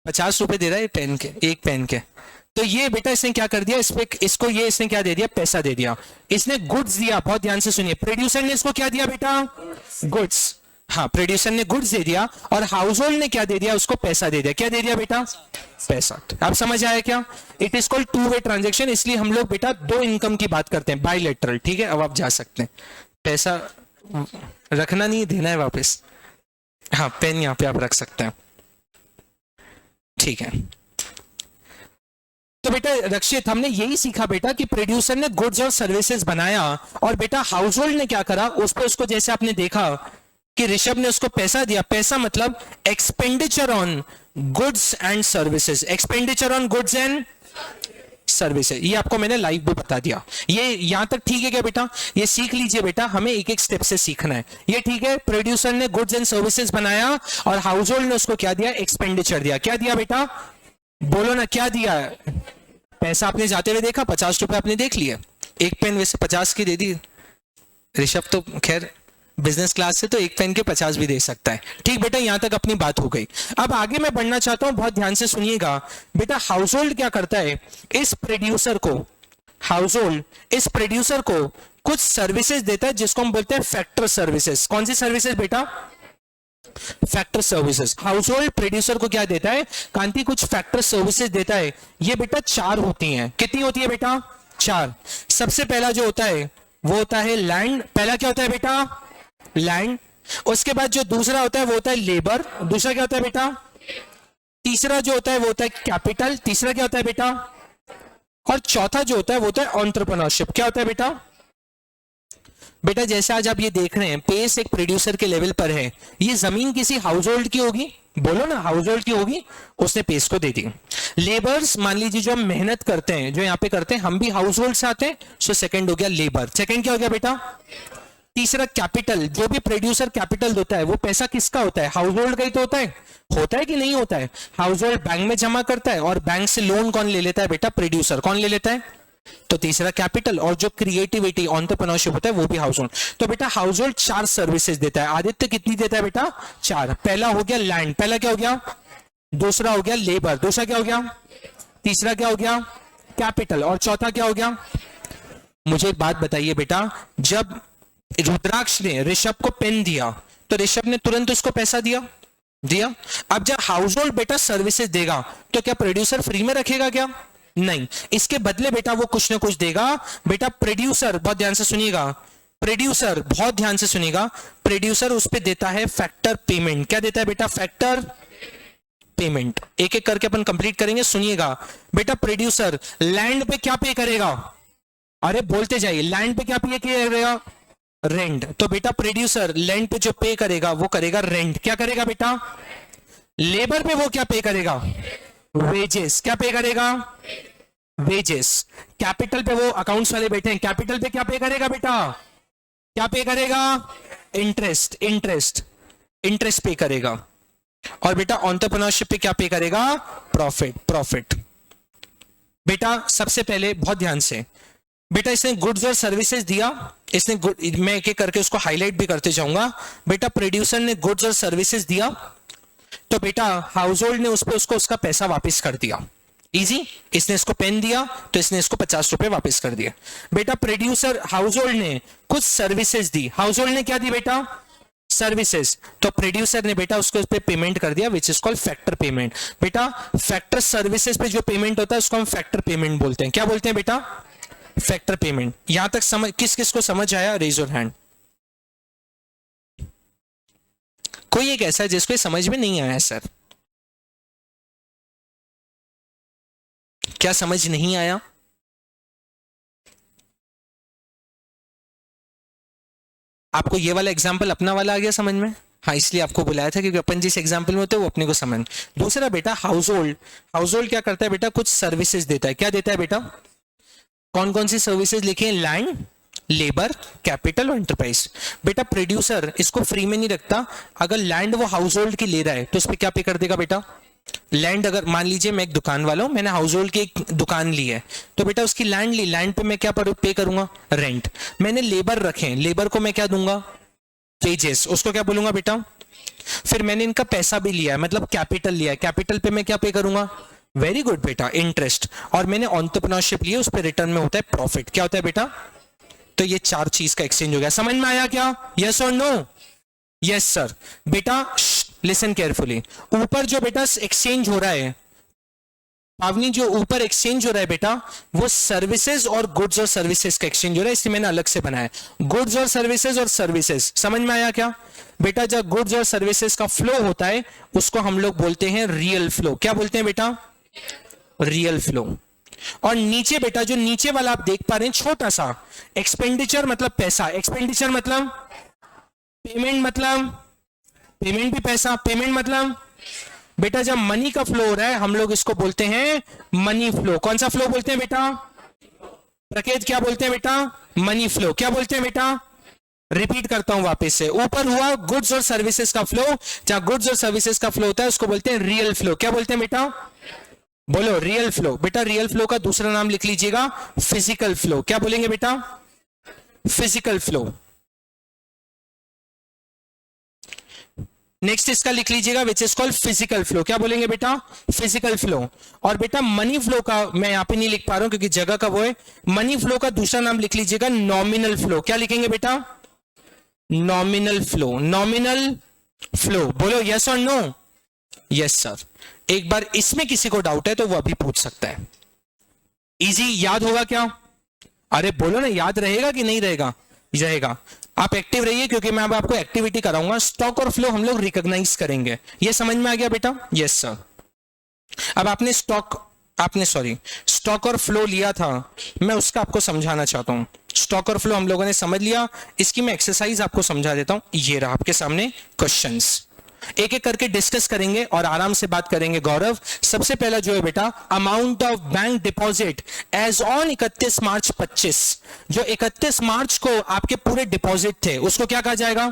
50 रुपए दे रहा है पेन के, एक पेन के। तो ये बेटा इसने क्या कर दिया? इसको ये इसने क्या दे दिया? पैसा दे दिया। इसने गुड्स दिया। बहुत ध्यान से सुनिए, प्रोड्यूसर ने इसको क्या दिया बेटा? गुड्स। हाँ, प्रोड्यूसर ने गुड्स दे दिया और हाउस होल्ड ने क्या दे दिया? उसको पैसा दे दिया। क्या दे दिया बेटा? पैसा। आप समझ आया क्या? It is called two way transaction. इसलिए हम लोग बेटा 2 इनकम की बात करते हैं, बायलैटरल। ठीक है, अब आप जा सकते हैं। पैसा रखना नहीं, देना है वापस। हाँ, पेन यहाँ पे आप रख सकते हैं। ठीक है, तो बेटा रक्षित, हमने यही सीखा बेटा कि प्रोड्यूसर ने गुड्स और सर्विसेज बनाया और बेटा हाउस होल्ड ने क्या करा? उस पर उसको, जैसे आपने देखा कि ऋषभ ने उसको पैसा दिया। पैसा मतलब expenditure on goods and services. Expenditure on goods and services, ये आपको मैंने लाइव भी बता दिया। ये यहां तक ठीक है क्या बेटा? ये सीख लीजिए बेटा, हमें एक एक स्टेप से सीखना है। ये ठीक है? प्रोड्यूसर ने गुड्स एंड सर्विसेज बनाया और हाउस होल्ड ने उसको क्या दिया? एक्सपेंडिचर दिया। क्या दिया बेटा? बोलो ना, क्या दिया? पैसा आपने जाते हुए देखा, 50 रुपए आपने देख लिया। एक पेन वैसे 50 की दे दी। ऋषभ तो खैर बिजनेस क्लास से, तो एक पेन के 50 भी दे सकता है। ठीक बेटा, यहां तक अपनी बात हो गई। अब आगे मैं बढ़ना चाहता हूं, बहुत ध्यान से सुनिएगा बेटा। हाउस होल्ड क्या करता है? इस प्रोड्यूसर को, हाउस होल्ड इस प्रोड्यूसर को कुछ सर्विसेज देता है, जिसको हम बोलते हैं फैक्टर सर्विसेज। कौन सी सर्विसेज बेटा? Factor services. House hold producer को क्या देता है? कांति कुछ फैक्टर सर्विसेज देता है। ये बेटा 4 होती हैं। कितनी होती है बेटा? 4। सबसे पहला जो होता है वो होता है लैंड। पहला क्या होता है बेटा? लैंड। उसके बाद जो दूसरा होता है वो होता है लेबर। दूसरा क्या होता है बेटा? तीसरा जो होता है वो होता है कैपिटल। तीसरा क्या होता है बेटा? और चौथा जो होता है वो होता है एंटरप्रेन्योरशिप। क्या होता है बेटा? जैसे आज आप ये देख रहे हैं, पेस एक प्रोड्यूसर के लेवल पर है। ये जमीन किसी हाउस होल्ड की होगी? बोलो ना, हाउस होल्ड की होगी, उसने पेस को दे दी। लेबर्स, मान लीजिए जो हम मेहनत करते हैं, जो यहाँ पे करते हैं, हम भी हाउस होल्ड से आते हैं, सो सेकंड हो गया लेबर। सेकंड क्या हो गया बेटा? तीसरा कैपिटल, जो भी प्रोड्यूसर कैपिटल होता है वो पैसा किसका होता है? हाउस होल्ड का ही तो होता है कि नहीं होता है? हाउस होल्ड बैंक में जमा करता है, और बैंक से लोन कौन ले लेता है बेटा? प्रोड्यूसर। कौन ले लेता है? तो तीसरा कैपिटल, और जो क्रिएटिविटी एंटरप्रेन्योरशिप होता है वो भी हाउस होल्ड। तो बेटा हाउस होल्ड 4 सर्विसेज देता है। आदित्य कितनी देता है बेटा? 4। पहला हो गया लैंड, पहला क्या हो गया? दूसरा हो गया लेबर, दूसरा क्या हो गया? तीसरा क्या हो गया? कैपिटल, और चौथा क्या हो गया? मुझे एक बात बताइए बेटा, जब रुद्राक्ष ने ऋषभ को पेन दिया तो ऋषभ ने तुरंत उसको पैसा दिया। अब जब हाउस होल्ड बेटा सर्विसेज देगा तो क्या प्रोड्यूसर फ्री में रखेगा क्या? नहीं, इसके बदले बेटा वो कुछ ना कुछ देगा। बेटा प्रोड्यूसर, बहुत ध्यान से सुनिएगा, प्रोड्यूसर बहुत ध्यान से सुनिएगा, प्रोड्यूसर उस पे देता है फैक्टर पेमेंट। क्या देता है बेटा? Factor payment. एक एक करके अपन कंप्लीट करेंगे, सुनिएगा बेटा। प्रोड्यूसर लैंड पे क्या पे करेगा? अरे बोलते जाइए, लैंड पे क्या पे करेगा? रेंट। तो बेटा प्रोड्यूसर लैंड पे जो पे करेगा वो करेगा रेंट। क्या करेगा बेटा? लेबर पे वो क्या पे करेगा? वेजेस। क्या पे करेगा? वेजेस। कैपिटल पे वो अकाउंट्स वाले बैठे हैं, कैपिटल पे क्या पे करेगा बेटा? क्या पे करेगा? इंटरेस्ट पे करेगा। और बेटा एंटरप्रेन्योरशिप पे क्या पे करेगा? प्रॉफिट। बेटा सबसे पहले बहुत ध्यान से, बेटा इसने गुड्स और सर्विसेज दिया, इसने मैं एक एक करके उसको हाईलाइट भी करते जाऊंगा। बेटा प्रोड्यूसर ने गुड्स और सर्विसेज दिया, तो बेटा हाउस होल्ड ने उस पर उसको उसका पैसा वापस कर दिया। इजी। इसने इसको पेन दिया तो इसने इसको 50 रुपए वापस कर दिया। बेटा प्रोड्यूसर, हाउस होल्ड ने कुछ सर्विसेज दी। हाउस होल्ड ने क्या दी बेटा? सर्विसेज। तो प्रोड्यूसर ने बेटा उसको उस पर पेमेंट कर दिया, which is called factor payment. बेटा फैक्टर सर्विसेज पे जो पेमेंट होता है उसको हम फैक्टर पेमेंट बोलते हैं। क्या बोलते हैं बेटा? Factor payment. यहां तक समझ, किस किस को समझ आया? Raise your hand. कोई एक ऐसा है जिसको समझ में नहीं आया सर? क्या समझ नहीं आया? आपको ये वाला एग्जाम्पल अपना वाला आ गया समझ में? हाँ, इसलिए आपको बुलाया था क्योंकि अपन जिस एग्जाम्पल में होते हैं वो अपने को समझ। दूसरा बेटा हाउस होल्ड क्या करता है बेटा? कुछ सर्विसेज देता है। क्या देता है बेटा? कौन कौन सी सर्विसेज लिखी है? लैंड, लेबर, कैपिटल और एंटरप्राइज। बेटा प्रोड्यूसर इसको फ्री में नहीं रखता। अगर लैंड वो हाउस होल्ड की ले रहा है तो उस पर क्या पे कर देगा बेटा? लैंड, अगर मान लीजिए मैं एक दुकान वाला हूं, मैंने हाउस होल्ड की एक दुकान ली है, तो बेटा उसकी लैंड ली, लैंड पे मैं क्या पे करूंगा? रेंट। मैंने लेबर रखे, लेबर को मैं क्या दूंगा? वेजेस। उसको क्या बोलूंगा बेटा? फिर मैंने इनका पैसा भी लिया है, मतलब कैपिटल लिया है, कैपिटल पे मैं क्या पे करूंगा? वेरी गुड बेटा, इंटरेस्ट। और मैंने एंटरप्रेन्योरशिप लिया, उस पर रिटर्न में होता है प्रॉफिट। क्या होता है बेटा? तो ये 4 चीज का एक्सचेंज हो गया। समझ में आया क्या? यस और नो? Yes sir. बेटा लिसन केयरफुली, ऊपर जो बेटा एक्सचेंज हो रहा है पावनी, जो ऊपर एक्सचेंज हो रहा है बेटा, वो सर्विसेज और गुड्स और सर्विसेज का एक्सचेंज हो रहा है, इसलिए मैंने अलग से बनाया। गुड्स और सर्विसेज समझ में आया क्या? बेटा जब गुड्स और सर्विसेज का फ्लो होता है उसको हम लोग बोलते हैं रियल फ्लो। क्या बोलते हैं बेटा? Real flow. और नीचे बेटा, जो नीचे वाला आप देख पा रहे हैं छोटा सा, एक्सपेंडिचर मतलब पैसा, एक्सपेंडिचर मतलब पेमेंट, मतलब पेमेंट भी पैसा, पेमेंट मतलब बेटा जब मनी का फ्लो हो रहा है हम लोग इसको बोलते हैं मनी फ्लो। कौन सा फ्लो बोलते हैं बेटा? प्रकेत क्या बोलते हैं बेटा? Money flow. क्या बोलते हैं बेटा? रिपीट करता हूं वापस से, ऊपर हुआ गुड्स और सर्विसेज का फ्लो, जहां गुड्स और सर्विसेज का फ्लो होता है उसको बोलते हैं रियल फ्लो। क्या बोलते हैं बेटा? बोलो रियल फ्लो। बेटा रियल फ्लो का दूसरा नाम लिख लीजिएगा, फिजिकल फ्लो। क्या बोलेंगे बेटा? Physical flow. नेक्स्ट इसका लिख लीजिएगा, which is called physical flow. क्या बोलेंगे बेटा? Physical flow. और बेटा मनी फ्लो का मैं यहां पे नहीं लिख पा रहा हूं क्योंकि जगह का वो है। मनी फ्लो का दूसरा नाम लिख लीजिएगा नॉमिनल फ्लो। क्या लिखेंगे बेटा? Nominal flow. Nominal flow. बोलो यस और नो? Yes sir. एक बार इसमें किसी को डाउट है तो वो अभी पूछ सकता है। इजी याद होगा क्या? अरे बोलो ना, याद रहेगा कि नहीं रहेगा? रहेगा। आप एक्टिव रहिए क्योंकि मैं अब आपको एक्टिविटी कराऊंगा। स्टॉक और फ्लो हम लोग रिकॉग्नाइज करेंगे। ये समझ में आ गया बेटा? Yes sir. अब आपने स्टॉक और फ्लो लिया था, मैं उसका आपको समझाना चाहता हूं। स्टॉक और फ्लो हम लोगों ने समझ लिया, इसकी मैं एक्सरसाइज आपको समझा देता हूं। ये रहा आपके सामने क्वेश्चंस। एक एक करके डिस्कस करेंगे और आराम से बात करेंगे गौरव। सबसे पहला जो है बेटा, amount of bank deposit as on 31 March 25। जो 31 मार्च को आपके पूरे डिपॉजिट थे उसको क्या कहा जाएगा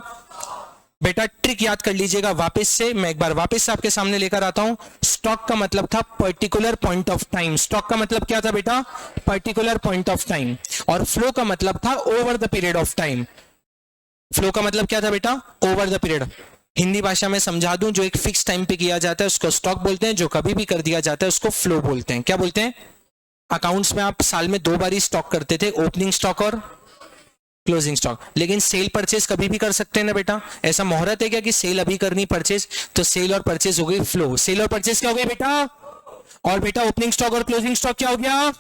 बेटा? ट्रिक याद कर लीजिएगा वापस से, मैं एक बार वापस से आपके सामने लेकर आता हूं। स्टॉक का मतलब था particular point of time. Stock का मतलब क्या था बेटा? Particular point of time. और फ्लो का मतलब था over the period of time. Flow का मतलब क्या था बेटा? Over the period. हिंदी भाषा में समझा दूं, जो एक फिक्स टाइम पे किया जाता है उसको स्टॉक बोलते हैं, जो कभी भी कर दिया जाता है उसको फ्लो बोलते हैं। क्या बोलते हैं? अकाउंट्स में आप साल में 2 बार ही स्टॉक करते थे, ओपनिंग स्टॉक और क्लोजिंग स्टॉक। लेकिन सेल परचेज कभी भी कर सकते हैं ना बेटा? ऐसा मुहूर्त है क्या कि सेल अभी करनी, परचेज? तो सेल और परचेज हो गई फ्लो। सेल और परचेज क्या हो गया बेटा? और बेटा ओपनिंग स्टॉक और क्लोजिंग स्टॉक क्या हो गया?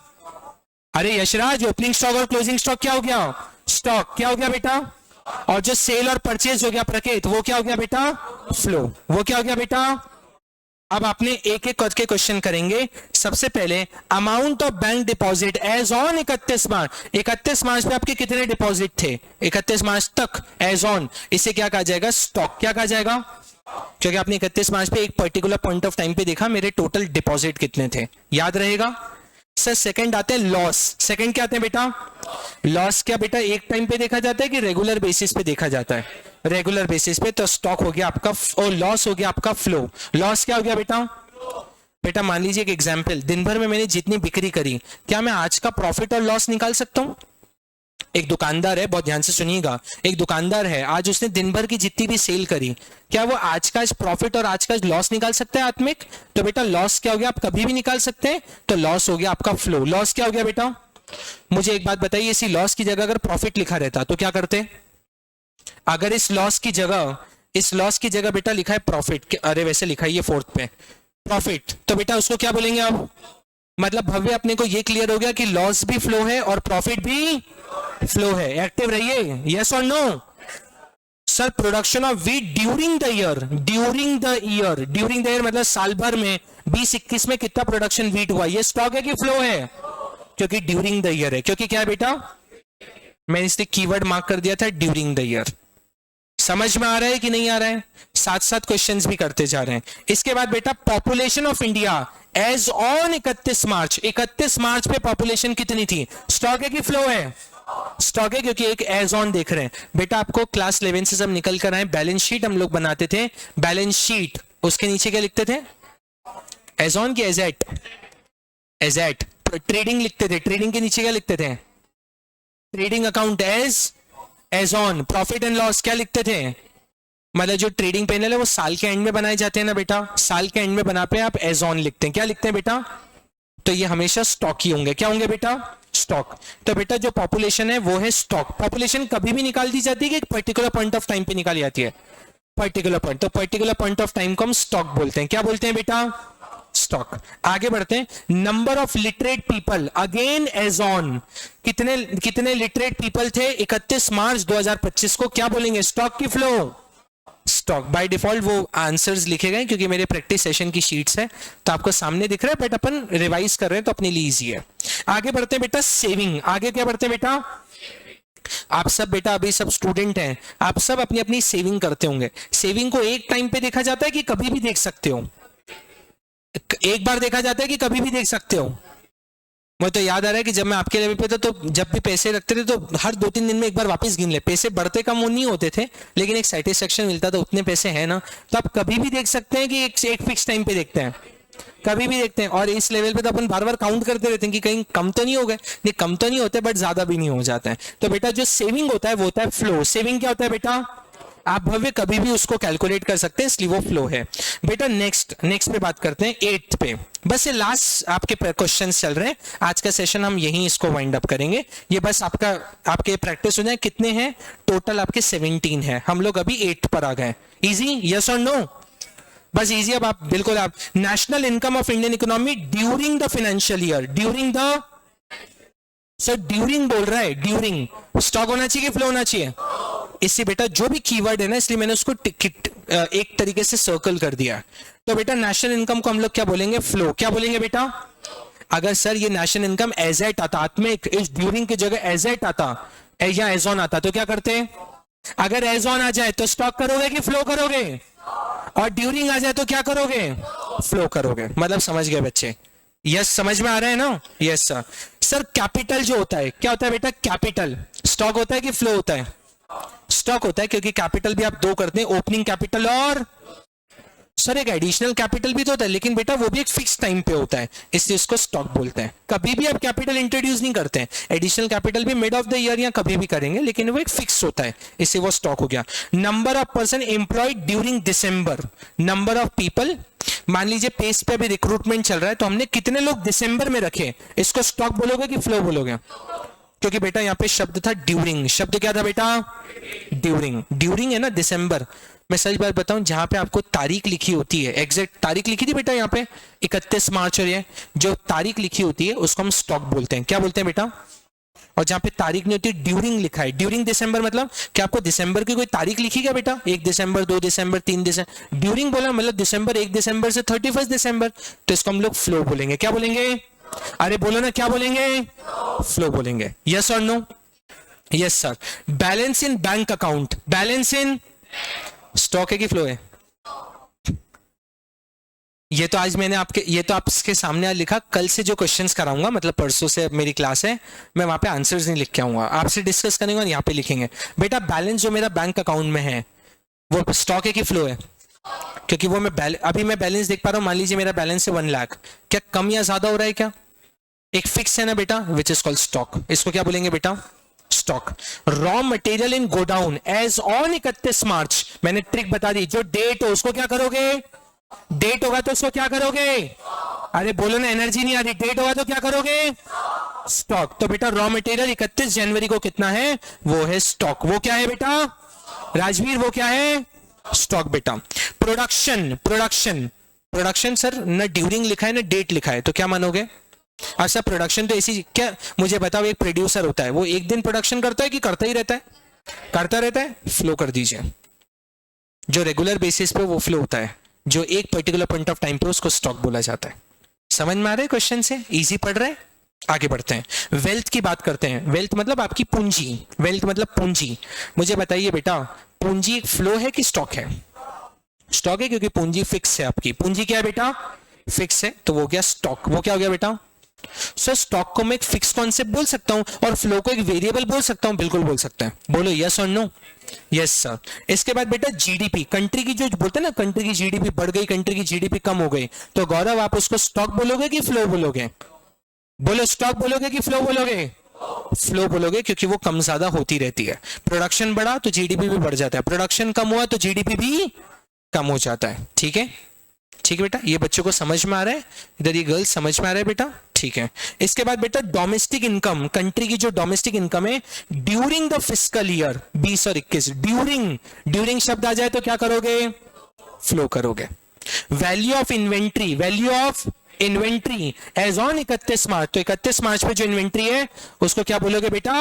अरे यशराज, ओपनिंग स्टॉक और क्लोजिंग स्टॉक क्या हो गया? स्टॉक। क्या हो गया बेटा? और जो सेल और परचेज हो गया प्रकेत, वो क्या हो गया बेटा? फ्लो। वो क्या हो गया बेटा? अब आपने एक एक करके क्वेश्चन करेंगे। सबसे पहले amount of bank deposit as on 31 March. 31 March पे आपके कितने डिपॉजिट थे? 31 मार्च तक एज ऑन, इसे क्या कहा जाएगा? स्टॉक। क्या कहा जाएगा? क्योंकि आपने 31 मार्च पे एक पर्टिकुलर पॉइंट ऑफ टाइम पे देखा मेरे टोटल डिपॉजिट कितने थे, याद रहेगा। सर सेकंड आते हैं लॉस। सेकंड क्या आते हैं बेटा? लॉस क्या बेटा एक टाइम पे देखा जाता है कि रेगुलर बेसिस पे देखा जाता है? रेगुलर बेसिस पे। तो स्टॉक हो गया आपका और लॉस हो गया आपका फ्लो। लॉस क्या हो गया बेटा? बेटा मान लीजिए एक एग्जांपल, दिन भर में मैंने जितनी बिक्री करी, क्या मैं आज का प्रॉफिट और लॉस निकाल सकता हूं? एक दुकानदार है, बहुत ध्यान से सुनिएगा, एक दुकानदार है, आज उसने दिन भर की जितनी भी सेल करी, क्या वो आज का प्रॉफिट और आज का लॉस निकाल सकता है आत्मिक? तो बेटा लॉस क्या हो गया? आप कभी भी निकाल सकते हैं। तो लॉस हो गया आपका फ्लो। लॉस क्या हो गया बेटा? मुझे एक बात बताइए, इसी लॉस की जगह अगर प्रॉफिट लिखा रहता तो क्या करते? अगर इस लॉस की जगह बेटा लिखा है प्रॉफिट, अरे वैसे लिखा है ये 4th पे प्रॉफिट, तो बेटा उसको क्या बोलेंगे अब? मतलब भव्य अपने को ये क्लियर हो गया कि लॉस भी फ्लो है और प्रॉफिट भी फ्लो है। एक्टिव रहिए, यस और no? Sir production of wheat during the year, during the year मतलब साल भर में 20-21 में कितना प्रोडक्शन व्हीट हुआ, ये स्टॉक है कि फ्लो है? क्योंकि ड्यूरिंग द ईयर है। क्योंकि क्या है बेटा? मैंने इसलिए कीवर्ड मार्क कर दिया था ड्यूरिंग द ईयर। समझ में आ रहा है कि नहीं आ रहा है? साथ साथ क्वेश्चंस भी करते जा रहे हैं। इसके बाद बेटा population of India as on 31 March. 31 March पे पॉपुलेशन कितनी थी? स्टॉक है कि फ्लो है? स्टॉक है, क्योंकि एक एज ऑन देख रहे हैं। बेटा आपको क्लास 11 से सब निकल कर आए, बैलेंस शीट हम लोग बनाते थे। बैलेंस शीट, उसके नीचे क्या लिखते थे? एज ऑन की as at? As at. Trading लिखते थे, ट्रेडिंग के नीचे क्या लिखते थे? Trading account as on. Profit and loss क्या लिखते थे? मतलब जो ट्रेडिंग पैनल है वो साल के एंड में बनाए जाते हैं ना बेटा, साल के एंड में बना पे आप एज ऑन लिखते हैं। क्या लिखते हैं बेटा? तो ये हमेशा स्टॉक ही होंगे। क्या होंगे बेटा? स्टॉक। तो बेटा जो पॉपुलेशन है वो है स्टॉक। पॉपुलेशन कभी भी निकाल दी जाती है कि एक पर्टिकुलर पॉइंट ऑफ टाइम पे निकाली जाती है? Particular point. तो पर्टिकुलर पॉइंट ऑफ टाइम को हम स्टॉक बोलते हैं। क्या बोलते हैं बेटा? स्टॉक। आगे बढ़ते हैं। Number of literate people again as on. कितने लिटरेट पीपल थे 31 मार्च 2025 को? क्या बोलेंगे? स्टॉक की फ्लो? स्टॉक। बाय डिफॉल्ट वो आंसर्स लिखे गए क्योंकि मेरे प्रैक्टिस सेशन की शीट्स है तो आपको सामने दिख रहा है, बट अपन रिवाइज कर रहे हैं तो अपने लिए इजी है। आगे बढ़ते हैं बेटा सेविंग। आगे क्या बढ़ते हैं बेटा? आप सब बेटा अभी सब स्टूडेंट हैं, आप सब अपनी अपनी सेविंग करते होंगे। सेविंग को एक टाइम पे देखा जाता है कि कभी भी देख सकते हो? एक बार देखा जाता है कि कभी भी देख सकते हो? मुझे तो याद आ रहा है कि जब मैं आपके लेवल पे था तो जब भी पैसे रखते थे तो हर 2-3 दिन में एक बार वापस गिन ले। पैसे बढ़ते कम वो नहीं होते थे लेकिन एक सेटिस्फेक्शन मिलता था, उतने पैसे हैं ना, तो आप कभी भी देख सकते हैं कि एक फिक्स टाइम पे देखते हैं, कभी भी देखते हैं। और इस लेवल पे तो अपन बार बार काउंट करते रहते हैं कि कहीं कम तो नहीं हो गए। नहीं, कम तो नहीं होते बट ज्यादा भी नहीं हो जाता है। तो बेटा जो सेविंग होता है वो होता है फ्लो। सेविंग क्या होता है बेटा? आप भव्य कभी भी उसको कैलकुलेट कर सकते हैं, इसलिए वो फ्लो है। बेटा नेक्स्ट पे बात करते हैं 8th पे। बस ये लास्ट आपके क्वेश्चंस चल रहे हैं, आज का सेशन हम यहीं इसको वाइंड अप करेंगे। ये बस आपके प्रैक्टिस हो जाए। कितने हैं टोटल? आपके 17 है। हम लोग अभी 8th पर आ गए। इजी, यस और नो? बस इजी। अब आप बिल्कुल आप national income of Indian economy during the financial year, during the, sir during बोल रहा है, ड्यूरिंग। स्टॉक होना चाहिए, फ्लो होना चाहिए? इससे बेटा जो भी कीवर्ड है ना, इसलिए मैंने उसको एक तरीके से सर्कल कर दिया। तो बेटा नेशनल इनकम को हम लोग क्या बोलेंगे? फ्लो। क्या बोलेंगे बेटा? अगर सर ये नेशनल इनकम एज एट आता, आत्मिक इस ड्यूरिंग की जगह एज एट आता या एज ऑन आता तो क्या करते? अगर एज ऑन आ जाए तो स्टॉक करोगे कि फ्लो करोगे? और ड्यूरिंग आ जाए तो क्या करोगे, फ्लो करोगे। मतलब समझ गए बच्चे? यस, समझ में आ रहा है ना? Yes sir. सर कैपिटल जो होता है क्या होता है बेटा? कैपिटल स्टॉक होता है कि फ्लो होता है? स्टॉक होता है, क्योंकि कैपिटल भी आप दो करते हैं, ओपनिंग कैपिटल और सर एक एडिशनल कैपिटल भी तो होता है, लेकिन बेटा वो भी एक फिक्स टाइम पे होता है, इसलिए उसको स्टॉक बोलते हैं। कभी भी आप कैपिटल इंट्रोड्यूस नहीं करते हैं, एडिशनल कैपिटल भी मिड ऑफ द ईयर या कभी भी करेंगे, लेकिन वो एक फिक्स होता है, इससे वो स्टॉक हो गया। Number of person employed during December, number of people, मान लीजिए पेस पे अभी रिक्रूटमेंट चल रहा है, तो हमने कितने लोग दिसंबर में रखे, इसको स्टॉक बोलोगे कि फ्लो बोलोगे? क्योंकि बेटा यहां पे शब्द था ड्यूरिंग, शब्द क्या था बेटा? ड्यूरिंग। ड्यूरिंग है ना दिसंबर। मैं सच बात बताऊं, जहां पे आपको तारीख लिखी होती है, एग्जैक्ट तारीख लिखी थी बेटा यहाँ पे 31 मार्च, और ये जो तारीख लिखी होती है उसको हम स्टॉक बोलते हैं। क्या बोलते हैं बेटा? और जहां पे तारीख नहीं होती, ड्यूरिंग लिखा है, ड्यूरिंग दिसंबर, मतलब क्या आपको दिसंबर की कोई तारीख लिखी क्या बेटा? 1 दिसंबर, 2 दिसंबर, 3 दिसंबर, ड्यूरिंग बोला मतलब दिसंबर, 1 दिसंबर से 31 दिसंबर, तो इसको हम लोग फ्लो बोलेंगे। क्या बोलेंगे? अरे बोलो ना, क्या बोलेंगे? फ्लो बोलेंगे। यस और no? Yes sir. Balance in bank account, balance in stock है कि फ्लो है? ये तो आज मैंने आपके, ये तो आपके सामने लिखा, कल से जो क्वेश्चंस कराऊंगा, मतलब परसों से मेरी क्लास है, मैं वहां पे आंसर्स नहीं लिख के आऊंगा, आपसे डिस्कस करेंगे और यहाँ पे लिखेंगे। बेटा बैलेंस जो मेरा बैंक अकाउंट में है वो स्टॉक है कि फ्लो है? क्योंकि वो मैं अभी मैं बैलेंस देख पा रहा हूं, मान लीजिए मेरा बैलेंस है 1 लाख, क्या कम या ज्यादा हो रहा है क्या? एक फिक्स है ना बेटा, विच इज कॉल्ड स्टॉक, इसको क्या बोलेंगे बेटा? Stock. Raw material in godown as on 31 March, मैंने ट्रिक बता दी, जो डेट हो उसको क्या करोगे? डेट होगा तो उसको क्या करोगे? अरे बोलो ना, एनर्जी नहीं आ रही, डेट होगा तो क्या करोगे? स्टॉक। तो बेटा रॉ मटेरियल 31 जनवरी को कितना है? वो है स्टॉक। वो क्या है बेटा? राजवीर वो क्या है? स्टॉक बेटा। प्रोडक्शन, प्रोडक्शन, प्रोडक्शन सर न ड्यूरिंग लिखा है ना डेट लिखा है, तो क्या मानोगे? अच्छा प्रोडक्शन तो ऐसी क्या, मुझे बताओ, एक प्रोड्यूसर होता है, वो एक दिन प्रोडक्शन करता है कि करता ही रहता है? करता रहता है, फ्लो कर दीजिए। जो रेगुलर बेसिस पे वो फ्लो होता है, जो एक पर्टिकुलर पॉइंट ऑफ टाइम पे उसको स्टॉक बोला जाता है। समझ में आ रहा है क्वेश्चन से? इजी पढ़ रहे हैं? आगे बढ़ते हैं, वेल्थ की बात करते हैं। वेल्थ मतलब आपकी पूंजी, वेल्थ मतलब पूंजी। मुझे बताइए बेटा, पूंजी फ्लो है कि स्टॉक है? स्टॉक है, क्योंकि पूंजी फिक्स है आपकी। पूंजी क्या है बेटा? फिक्स है, तो वो क्या स्टॉक, वो क्या हो गया बेटा? सर स्टॉक को मैं एक फिक्स कॉन्सेप्ट बोल सकता हूं और फ्लो को एक वेरिएबल बोल सकता हूं, बिल्कुल बोल सकते हैं। बोलो यस और नो? Yes sir. इसके बाद बेटा जीडीपी, कंट्री की जो बोलते हैं ना, कंट्री की जीडीपी बढ़ गई, कंट्री की जीडीपी कम हो गई, तो गौरव आप उसको स्टॉक बोलोगे कि फ्लो बोलोगे? बोलो स्टॉक बोलोगे कि फ्लो बोलोगे? फ्लो बोलोगे, क्योंकि वो कम ज्यादा होती रहती है। प्रोडक्शन बढ़ा तो जीडीपी भी बढ़ जाता है, प्रोडक्शन कम हुआ तो जीडीपी भी कम हो जाता है। ठीक है, ठीक है बेटा, ये बच्चों को समझ में आ रहा है? इधर ये गर्ल्स समझ में आ रहा है बेटा? ठीक है। इसके बाद बेटा डोमेस्टिक इनकम, कंट्री की जो डोमेस्टिक इनकम है ड्यूरिंग द फिस्कल ईयर 20 और 21, ड्यूरिंग, ड्यूरिंग शब्द आ जाए तो क्या करोगे? फ्लो करोगे। Value of inventory, value of inventory as on 31 March, तो 31 मार्च पे जो इन्वेंट्री है उसको क्या बोलोगे बेटा?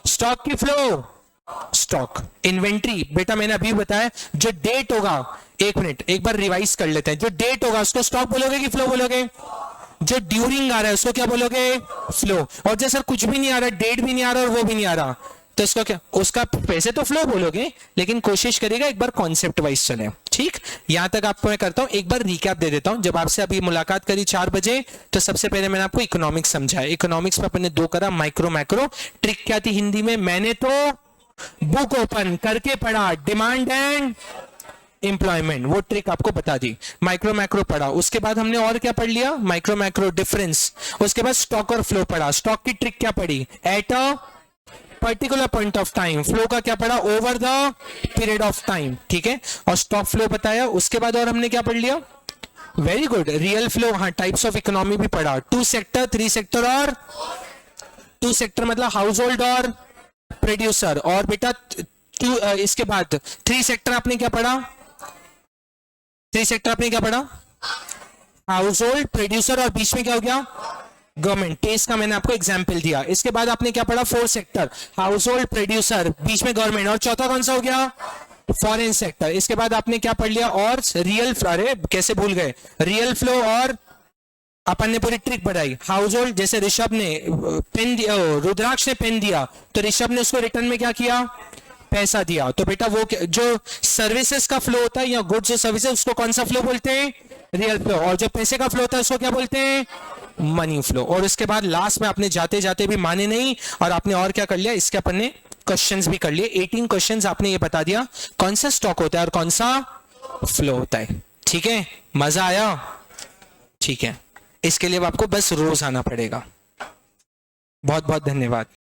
स्टॉक की फ्लो? स्टॉक। इन्वेंट्री बेटा मैंने अभी बताया, जो डेट होगा, एक मिनट एक बार रिवाइज कर लेते हैं, जो डेट होगा उसको स्टॉक बोलोगे कि फ्लो बोलोगे? जो ड्यूरिंग आ रहा है उसको क्या बोलोगे? फ्लो। और जो सर कुछ भी नहीं आ रहा, डेट भी नहीं आ रहा और वो भी नहीं आ रहा, तो इसको क्या, उसका पैसे तो फ्लो बोलोगे, लेकिन कोशिश करिएगा एक बार कॉन्सेप्ट वाइज चले। ठीक, यहां तक आपको मैं करता हूं, एक बार रिकैप दे देता हूं। जब आपसे अभी मुलाकात करी 4 बजे, तो सबसे पहले मैंने आपको इकोनॉमिक्स समझाया। इकोनॉमिक्स में अपने 2 करा, माइक्रो मैक्रो। ट्रिक क्या थी हिंदी में? मैंने तो बुक ओपन करके पढ़ा, डिमांड एंड एम्प्लॉयमेंट, वो ट्रिक आपको बता दी। माइक्रो मैक्रो पढ़ा, उसके बाद हमने और क्या पढ़ लिया? Micro macro difference. उसके बाद स्टॉक और फ्लो पढ़ा। स्टॉक की ट्रिक क्या पढ़ी? At a particular point of time. Flow का क्या पढ़ा? Over the period of time. ठीक है, और स्टॉक फ्लो बताया। उसके बाद और हमने क्या पढ़ लिया? Very good, real flow. हाँ, टाइप्स ऑफ इकोनॉमी भी पढ़ा, 2 सेक्टर, 3 सेक्टर, और 2 सेक्टर मतलब हाउस होल्ड और प्रोड्यूसर। और बेटा इसके बाद 3 सेक्टर आपने क्या पढ़ा? 3 सेक्टर आपने क्या पढ़ा? हाउस होल्ड, प्रोड्यूसर, और बीच में क्या हो गया? गवर्नमेंट। टेस्ट का मैंने आपको एग्जाम्पल दिया। इसके बाद आपने क्या पढ़ा? 4 सेक्टर, हाउस होल्ड, प्रोड्यूसर, बीच में गवर्नमेंट, और चौथा कौन सा हो गया? Foreign sector. इसके बाद आपने क्या पढ़ लिया? और रियल, अरे कैसे भूल गए, रियल फ्लो। और अपन ने पूरी ट्रिक बढ़ाई। हाउस होल्ड, जैसे ऋषभ ने पेन दिया, रुद्राक्ष ने पेन दिया, तो ऋषभ ने उसको रिटर्न में क्या किया? पैसा दिया, तो बेटा वो जो सर्विसेज का फ्लो होता है या गुड्स और सर्विसेज, उसको कौन सा फ्लो बोलते हैं? Real flow. और जो पैसे का फ्लो होता है उसको क्या बोलते हैं? Money flow. और उसके बाद लास्ट में आपने जाते जाते भी माने नहीं, और आपने और क्या कर लिया, इसके अपन ने क्वेश्चंस भी कर लिए। 18 क्वेश्चंस आपने ये बता दिया कौन सा स्टॉक होता है और कौन सा फ्लो होता है। ठीक है, मजा आया? ठीक है, इसके लिए आपको बस रोज आना पड़ेगा। बहुत बहुत धन्यवाद।